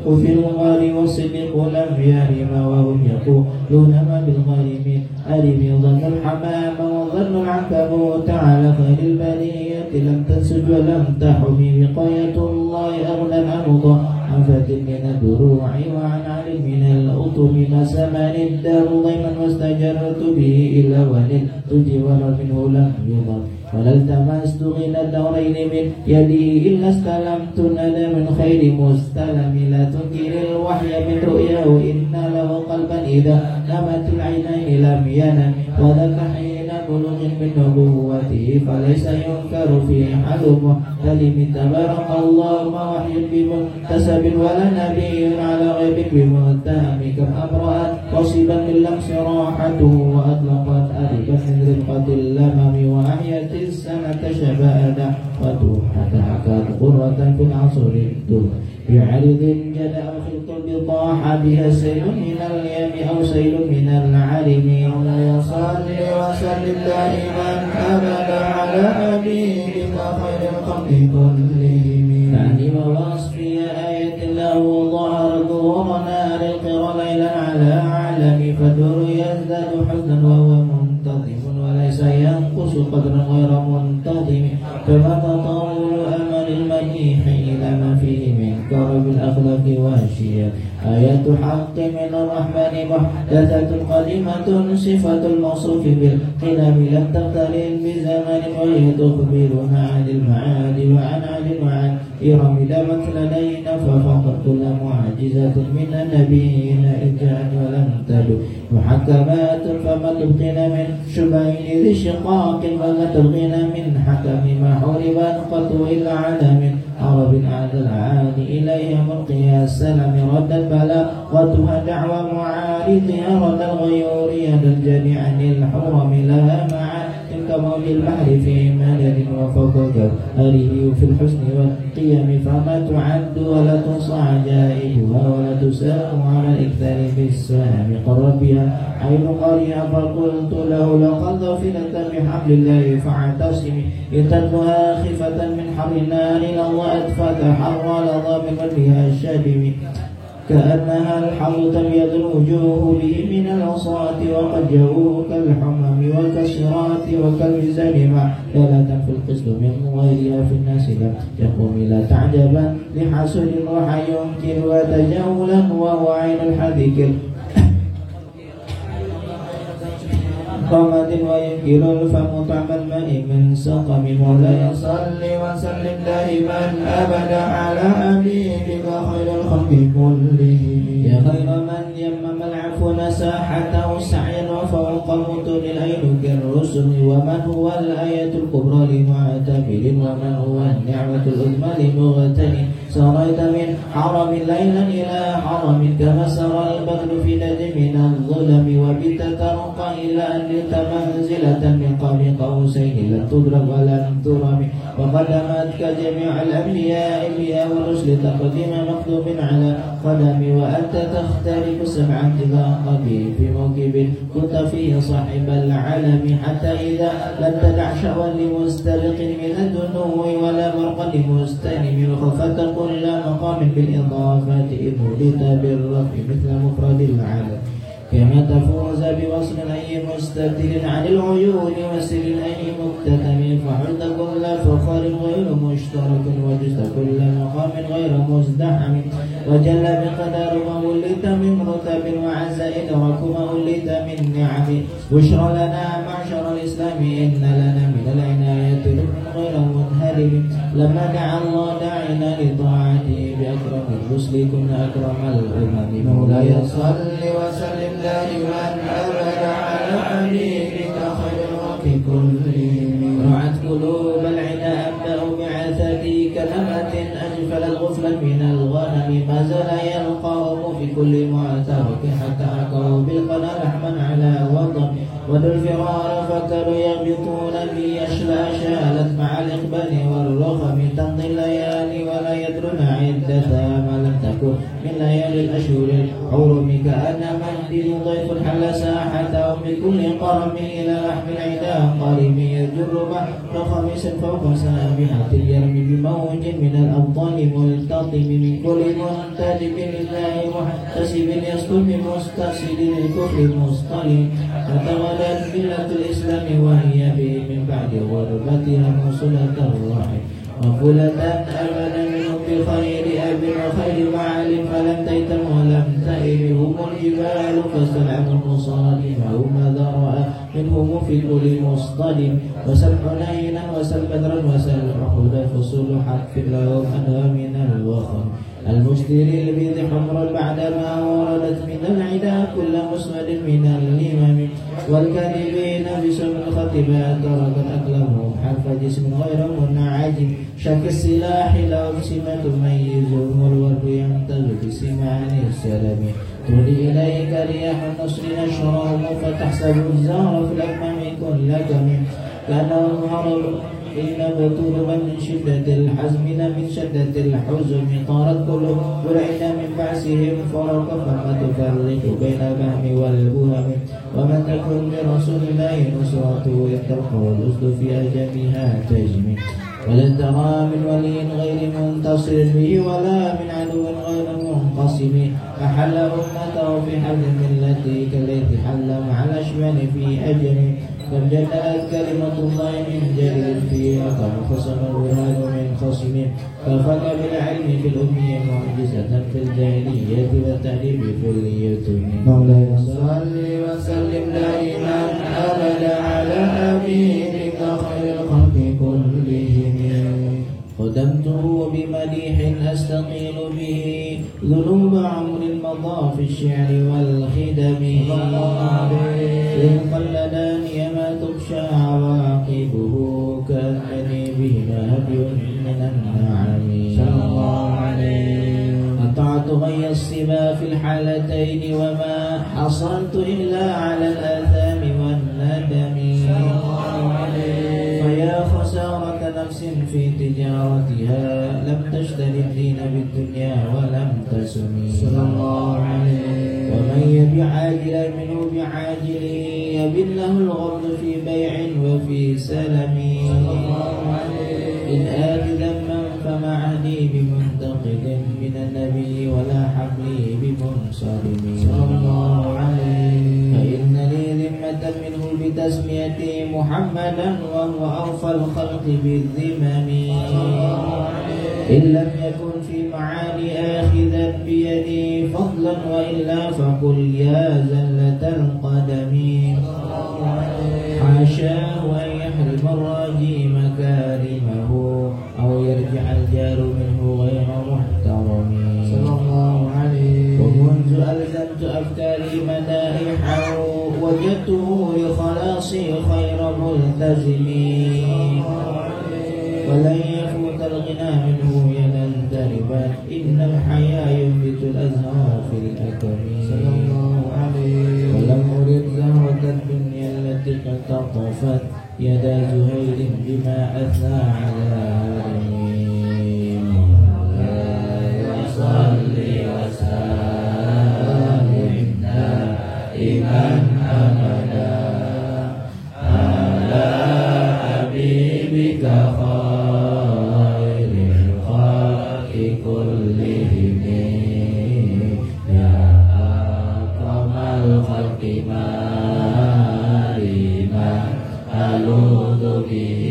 وفي الغار والصديق لم يرم وهم يقولون ما بالغار من أرم ظن الحمام وظن العنكبوت على خير البرية لم تنسج ولم تحمي وقاية الله أغنى الأنوضة عن فتن من الدروع وعن علم من الأطم كسمان الدار ضيما واستجرت به إلا ونلت جوارا منه لم يضر ولا التمست غنى الدورين من يدي إلا استلمت الندى من خير مستلم لا تنكر الوحي من رؤياه إن له قلبا إذا نمت العينين لم ينم وذاك حين بلوغ من نبوته فليس ينكر في حلمه كلم تبارك اللهم وحي بمكتسب ولا نبي على غيب بمتهم كم أبرأت قصبا من لمس راحته وأطلقت أربا من رفقة اللمم وأحيت السنة شباب دعوته حتى حكت قرة في العصر الدر بعرض جدأ في الطب طاح بها سيل من اليم أو سيل من العلم لا يصلي وسلم دائما أبدا على أبيك خير الخلق كلهم تعلم وصفي آية له ظهر ظهور نار القرى ليلا على علم فالدر يزداد حزنا وهو منتظم وليس ينقص قدرا غير منتظم كما تطاول أمل المنيح إلى ما فيه من كرب الأخلاق والشيم آية حق من الرحمن محدثة قديمة صفة الموصوف بالقلم لم تقترن بزمن وهي تخبرنا عن المعاد وعن عاد وعن إرم دامت لدينا ففقط كل معجزة من النبيين إذ جاءت ولم تدب محكمات فما تبقين من شبهين ذي شقاق ولا تبقين من حكم ما حرب قط إلا عدم عرب عاد العاد إليها ملقيا السلام رد بلاغتها دعوى معارضها رد الغيور يد الجني عن الحرم لها معاد كموج البحر في مدد وفوق جوهره في الحسن والقيم فما تعد ولا تحصى عجائبها ولا تساق على الإكثار بالسلام قرب بها عين قرية فقلت له لقد غفلت بحبل الله فاعتصمي يتدها خفة من حر النار لضأت فتحرى لظى من قلبها الشابم كأنها الحر تبيض الوجوه به من العصاة وقد جاءوه كالحمم وكالصراط وكالمزاج مع لا تنفي القسط من غيرها في الناس لم يقوم لا تعجبا لحسد وحي يمكن وتجاولا وهو عين الحذك قمد وينكر الفم طعم الماء من سقم ولا يصلي وسلم دائما أبدا على حبيبك خير الخلق كلهم يا خير من يمم العفو ساحته سعيا وفوق متون العين كالرسل ومن هو الآية الكبرى لمعتبر ومن هو النعمة العظمى لمغتني سريت من حرم ليلا إلى حرم كما سرى البدر في نجم من الظلم وبت ترقى إلى أن نلت منزلة من قاب قوسين لن تدرك ولن ترم وقدمتك جميع الأنبياء والرسل تقديم مكتوب على قدمي وأنت تختلف سبعا اتفاقا به في موكب كنت فيه صاحب العالم حتى إذا لم تدع شوا لمسترق من الدنو ولا برقا لمستلم خفت كل مقام بالإضافة إذ ولدت بالرفع مثل مفرد العالم كما تفوز بوصل أي مستتر عن العيون وسر أي مكتتم فحلت كل فخر غير مشترك وجزت كل مقام غير مزدحم وجل بقدر ما وليت من رتب وعز إدراك ما وليت من نعم بشرى لنا معشر الإسلام إن لنا من العناية ركن غير منهدم لما دعا الله داعنا لطاعته بأكرم الرسل كنا أكرم الأمم مولاي صل وسلم دائما أبدا على حبيبك خير الخلق كلهم رعت قلوب العدا أبدأ بعثتي كلمة أجفلت غفلا من الغنم ما زال يلقاهم في كل معترك حتى أكروا بالقنا لحما على وطن ودوا الفرار فكروا يغبطون بي أشلا شالت مع الإقبال والرخم تمضي الليالي ولا يدرون عدتها ما لم تكن من ليالي الأشهر الحرم كأن مهدي ضيف حل ساحته بكل قرم إلى لحم العدا قريم يجر بحر خميس فوق سابحة يرمي بموج من الأبطال ملتطم من كل منتدب لله محتسب يسطل بمسترسل الكفر مصطلم فتغدت ملة الإسلام وهي به من بعد غربتها موصلة الرحم وفلة أبدا منهم بخير أب وخير معالم فلم تيتم ولم تئر هم الجبال فاستلعبوا المصالم وما ذرأ منهم في كل مصطلم وسل حنينا وسل بدرا وسل أحدا فصول حق لهم أنها من الوخم المشتري البيض حمرا بعدما وردت من العدا كل مسند من الهمم والكاذبين بسم الخطبات تركت أكلهم حرف جسم غير منعجم شك السلاح لهم سمة تميزهم والورد يمتاز بسمان السلم تهدي إليك رياح النصر نشرهم فتحسب الزهر في الأكمام كل كم كانهم هربوا إن بطول من شدة الحزم من شدة الحزن طارت قلوب ولعنا من بعثهم فرق فما تفرق بين البهم والبهم ومن تكن برسول الله نصرته يتلقى الأسد في أجمها تجمي ولن ترى من ولي غير منتصر به ولا من عدو غير منقسم أحل أمته في حل ملتي كالليث حل مع الأشبال في أجل قد جدلت كلمة الله من جدل فيها قد خصم الرهان من خصم كفك بالعلم في الأمي معجزة في الجاهلية والتعليم في اليتم مولاي صل وسلم دائما أبدا على حبيبك خير الخلق كلهم خدمته بمديح أستقيل به ذنوب عمر مضى في الشعر والخدم إن قلداني ما تخشى عواقبه كأنني بهما هدي من النعم صلى الله عليه أطعت غي الصبا في الحالتين وما حصلت إلا على الآثام والندم فيا خسارة نفس في تجارتها لم تشتري الدين بالدنيا ولم تسمي صلى الله عليه ومن يبيع عاجلا منه بعاجل يبن له الغرض في بيع وفي سلم صلى الله عليه إن آت ذما فما عهدي بمنتقد من النبي ولا حبلي بمنصرم صلى الله عليه فإن لي ذمة منه بتسميتي محمدا وهو أوفى الخلق بالذمم إن لم يكن في معاني آخذا بيدي فضلا وإلا فقل يا زلة القدم حاشاه أن يحرم الراجي مكارمه أو يرجع الجار منه غير محترم صلى الله عليه ومنذ ألزمت أفكاري مدائن وجدته لخلاصي خير ملتزم ولن يفوت الغنى منه يدا دربت إن الحياء ينبت الأزهار في الأكم ولم أرد زهرة الدنيا التي قد تطفت يدا زهير بما أثنى على هارم وصل وسلم دائما أبدا على حبيبك خير الخلق كلهم يا أكرم الخلق ما ألوذ به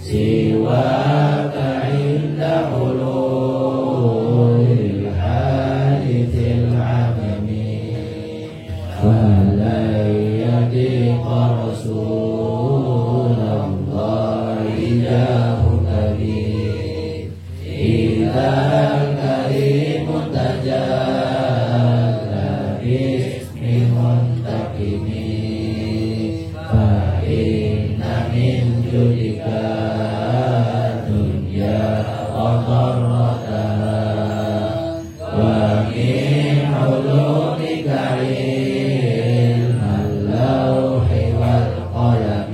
سواك عند حلول الحادث العدم ولن يضيق رسول الله جاهك بي إذا الكريم تجلى باسم منتقم فإن من جودك الدنيا وضرتها ومن علومك علم اللوح والقلم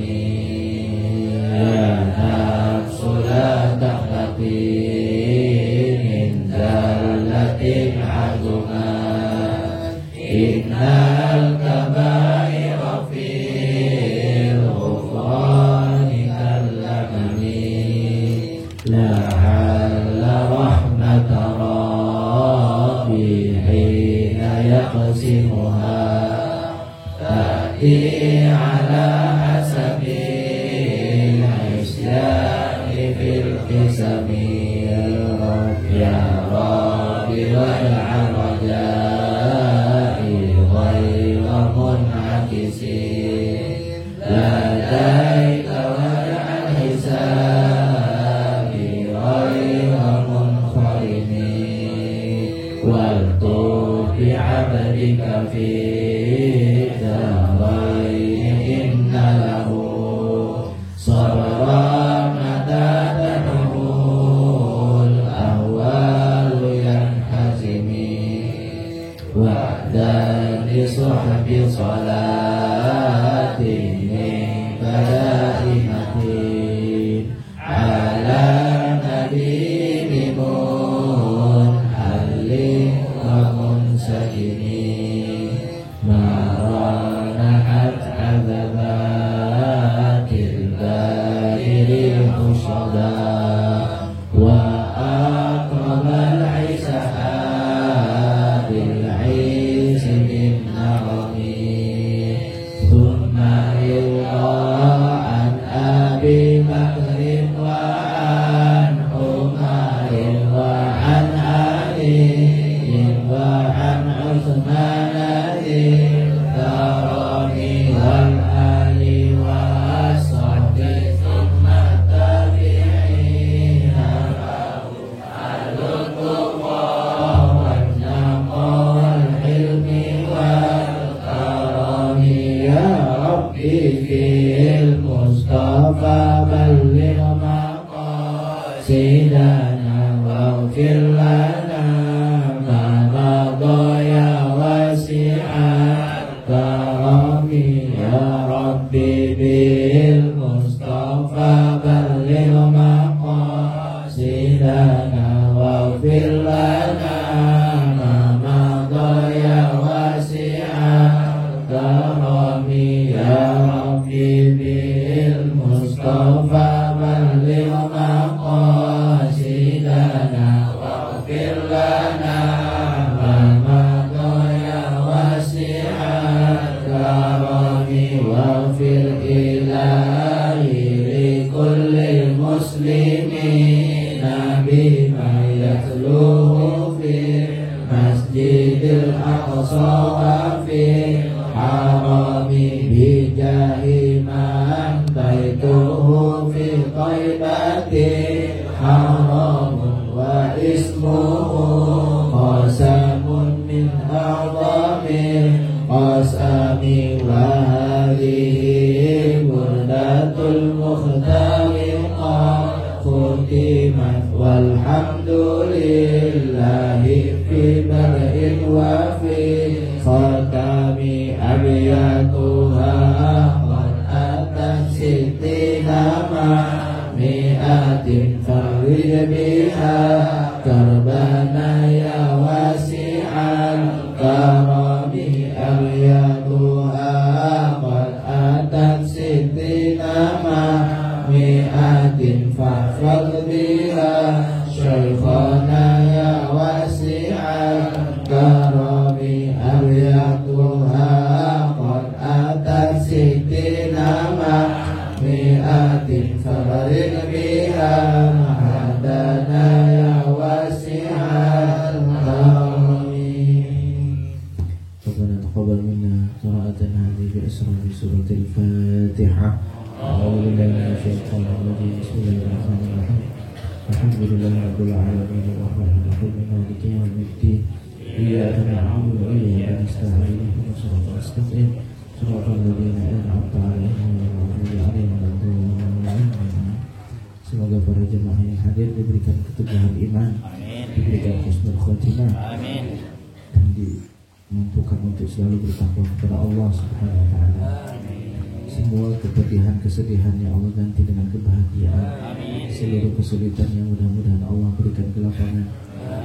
يا نفس لا تقنطي من زلة عظمت إن الكبائر في الغفران كالأمم لعل رحمة ربي حين يقسمها تأتي على حسب العصيان في القسم يا ربي واجعل رجائي غير منعكس لديك واجعل حسابي غير منخرم والطف بعبدك في الدارين إن له صبرا متى تنحو الأهوال ينحزم وعدا لصحب صلاة منك دائمة على نبي منحل ومنسجم ما رانحت عذبات البائر الحشدا وأقرب العسحاب بالعيس بالنغم ثم يرى عن أبي بكر وعن عمر وعن علي وعن عثمان ذي الكرم والآل والصحب ثم التابعين لهم على التقوى والنقى والحلم والكرم يا ربي في المصطفى بلغ مقاصدنا واغفر لنا ما مضى يا واسع الكرم يا ربي بالمصطفى بلغ مقاصدنا واغفر لنا ما مضى يا واسع الكرم يا ربي بالمصطفى بلغ مقاصدنا واغفر wa hadhihi burdatul mukhtawi khutimat walhamdulillahi fi bar'in wa fi khatami abiyatuha qad atat sittina mi'atin farij biha karbana ya wasi'al karami abiyatuha qad atat sittina mi'atin fahfad biha shaykhana ya wasi'al karami abiyatuha qad atat sittina mi'atin farid biha hadana ya wasi'al karami. Rabbana taqabbal minna qira'atan hadhihi bi asrar suratil Fatihah. أعوذ بالله من الشيطان الرجيم بسم الله الرحمن الرحيم الحمد لله رب العالمين الرحمن الرحيم مالك يوم الدين إياك نعبد وإياك نستعين اهدنا الصراط المستقيم صراط الذين أنعمت عليهم غير المغضوب عليهم ولا الضالين. Semoga para jemaah yang hadir diberikan keteguhan iman, diberikan husnul khotimah, dan dimampukan untuk selalu bertakwa kepada Allah Subhanahu wa taala. Semua kepedihan, kesedihan yang Allah ganti dengan kebahagiaan. Seluruh kesulitan yang mudah-mudahan Allah berikan kelapangan.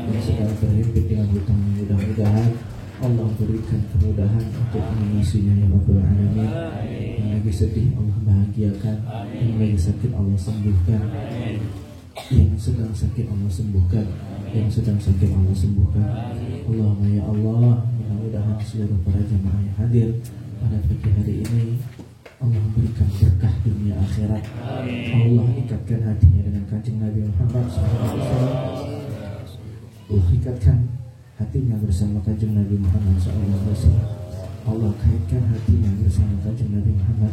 Yang sedang terhimpit dengan hutang, mudah-mudahan Allah berikan kemudahan untuk melunasinya ya Rabbal Alamin. Yang lagi sedih Allah bahagiakan, yang lagi sakit Allah sembuhkan, yang sedang sakit Allah sembuhkan, yang sedang sakit Allah sembuhkan. Allahumma ya Allah, mudah-mudahan seluruh para jemaah yang hadir pada pagi hari ini Allah berikan berkah dunia akhirat. Allah ikatkan hatinya dengan Kanjeng Nabi Muhammad SAW. Allah ikatkan hatinya bersama Kanjeng Nabi Muhammad SAW. Allah kaitkan hatinya bersama Kanjeng Nabi Muhammad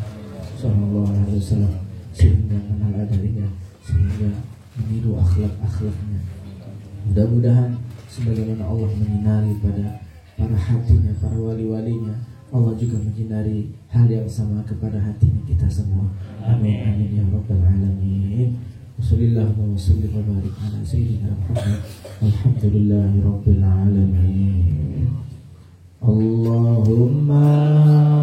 SAW, sehingga mengenal adanya, sehingga meniru akhlak-akhlaknya. Mudah-mudahan sebagaimana Allah menyinari pada para hatinya, para wali-walinya, Allah juga menyinari hal yang sama kepada hatinya kita semua. Amin amin ya rabbal alamin. Wassallallahu wasallim wa barik ala sayyidina Muhammad. Alhamdulillahi rabbil alamin. Allahumma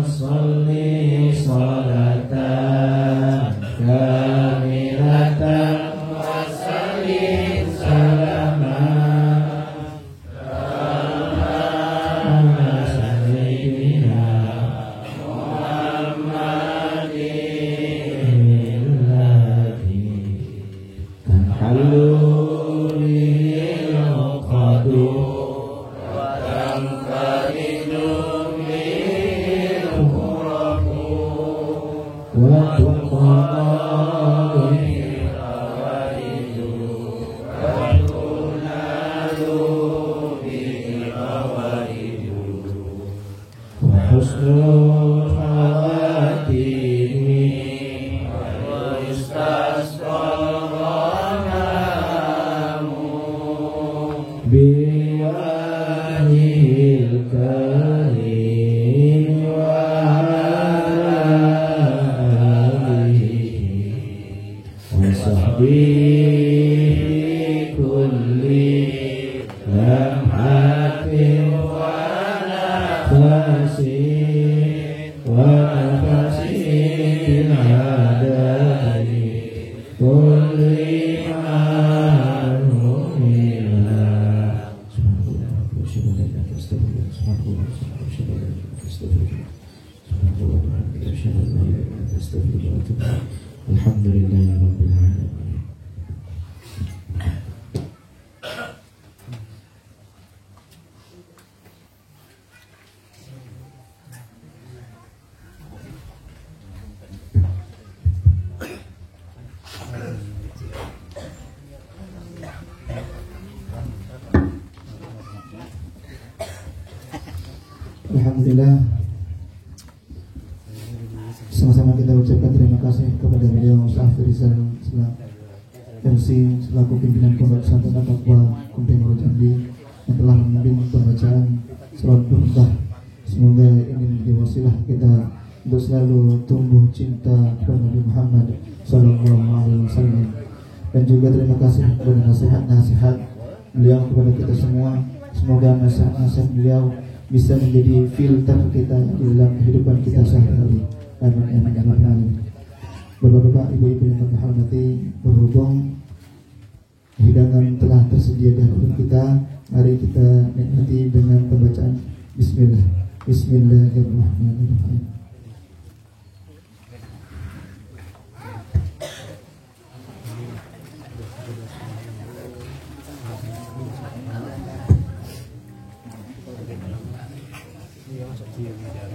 salli salatan kamilatan wa sallim salaman Alhamdulillah, sama-sama kita ucapkan terima kasih kepada beliau Ustaz Rizal MC selaku pimpinan Pondok Pesantren At-Taqwa Kumping Jambi yang telah memimpin pembacaan surat Burdah Semoga ini menjadi wasilah kita untuk selalu tumbuh cinta kepada Nabi Muhammad Sallallahu Alaihi Wasallam. Dan juga terima kasih kepada nasihat-nasihat beliau kepada kita semua. Semoga nasihat-nasihat beliau bisa menjadi filter kita di dalam kehidupan kita sehari-hari. Amin amin ya rabbal alamin. Bapak-bapak, ibu-ibu yang kami hormati, berhubung hidangan telah tersedia di hadapan kita, mari kita nikmati dengan pembacaan Bismillah. Bismillahirrahmanirrahim. Iya,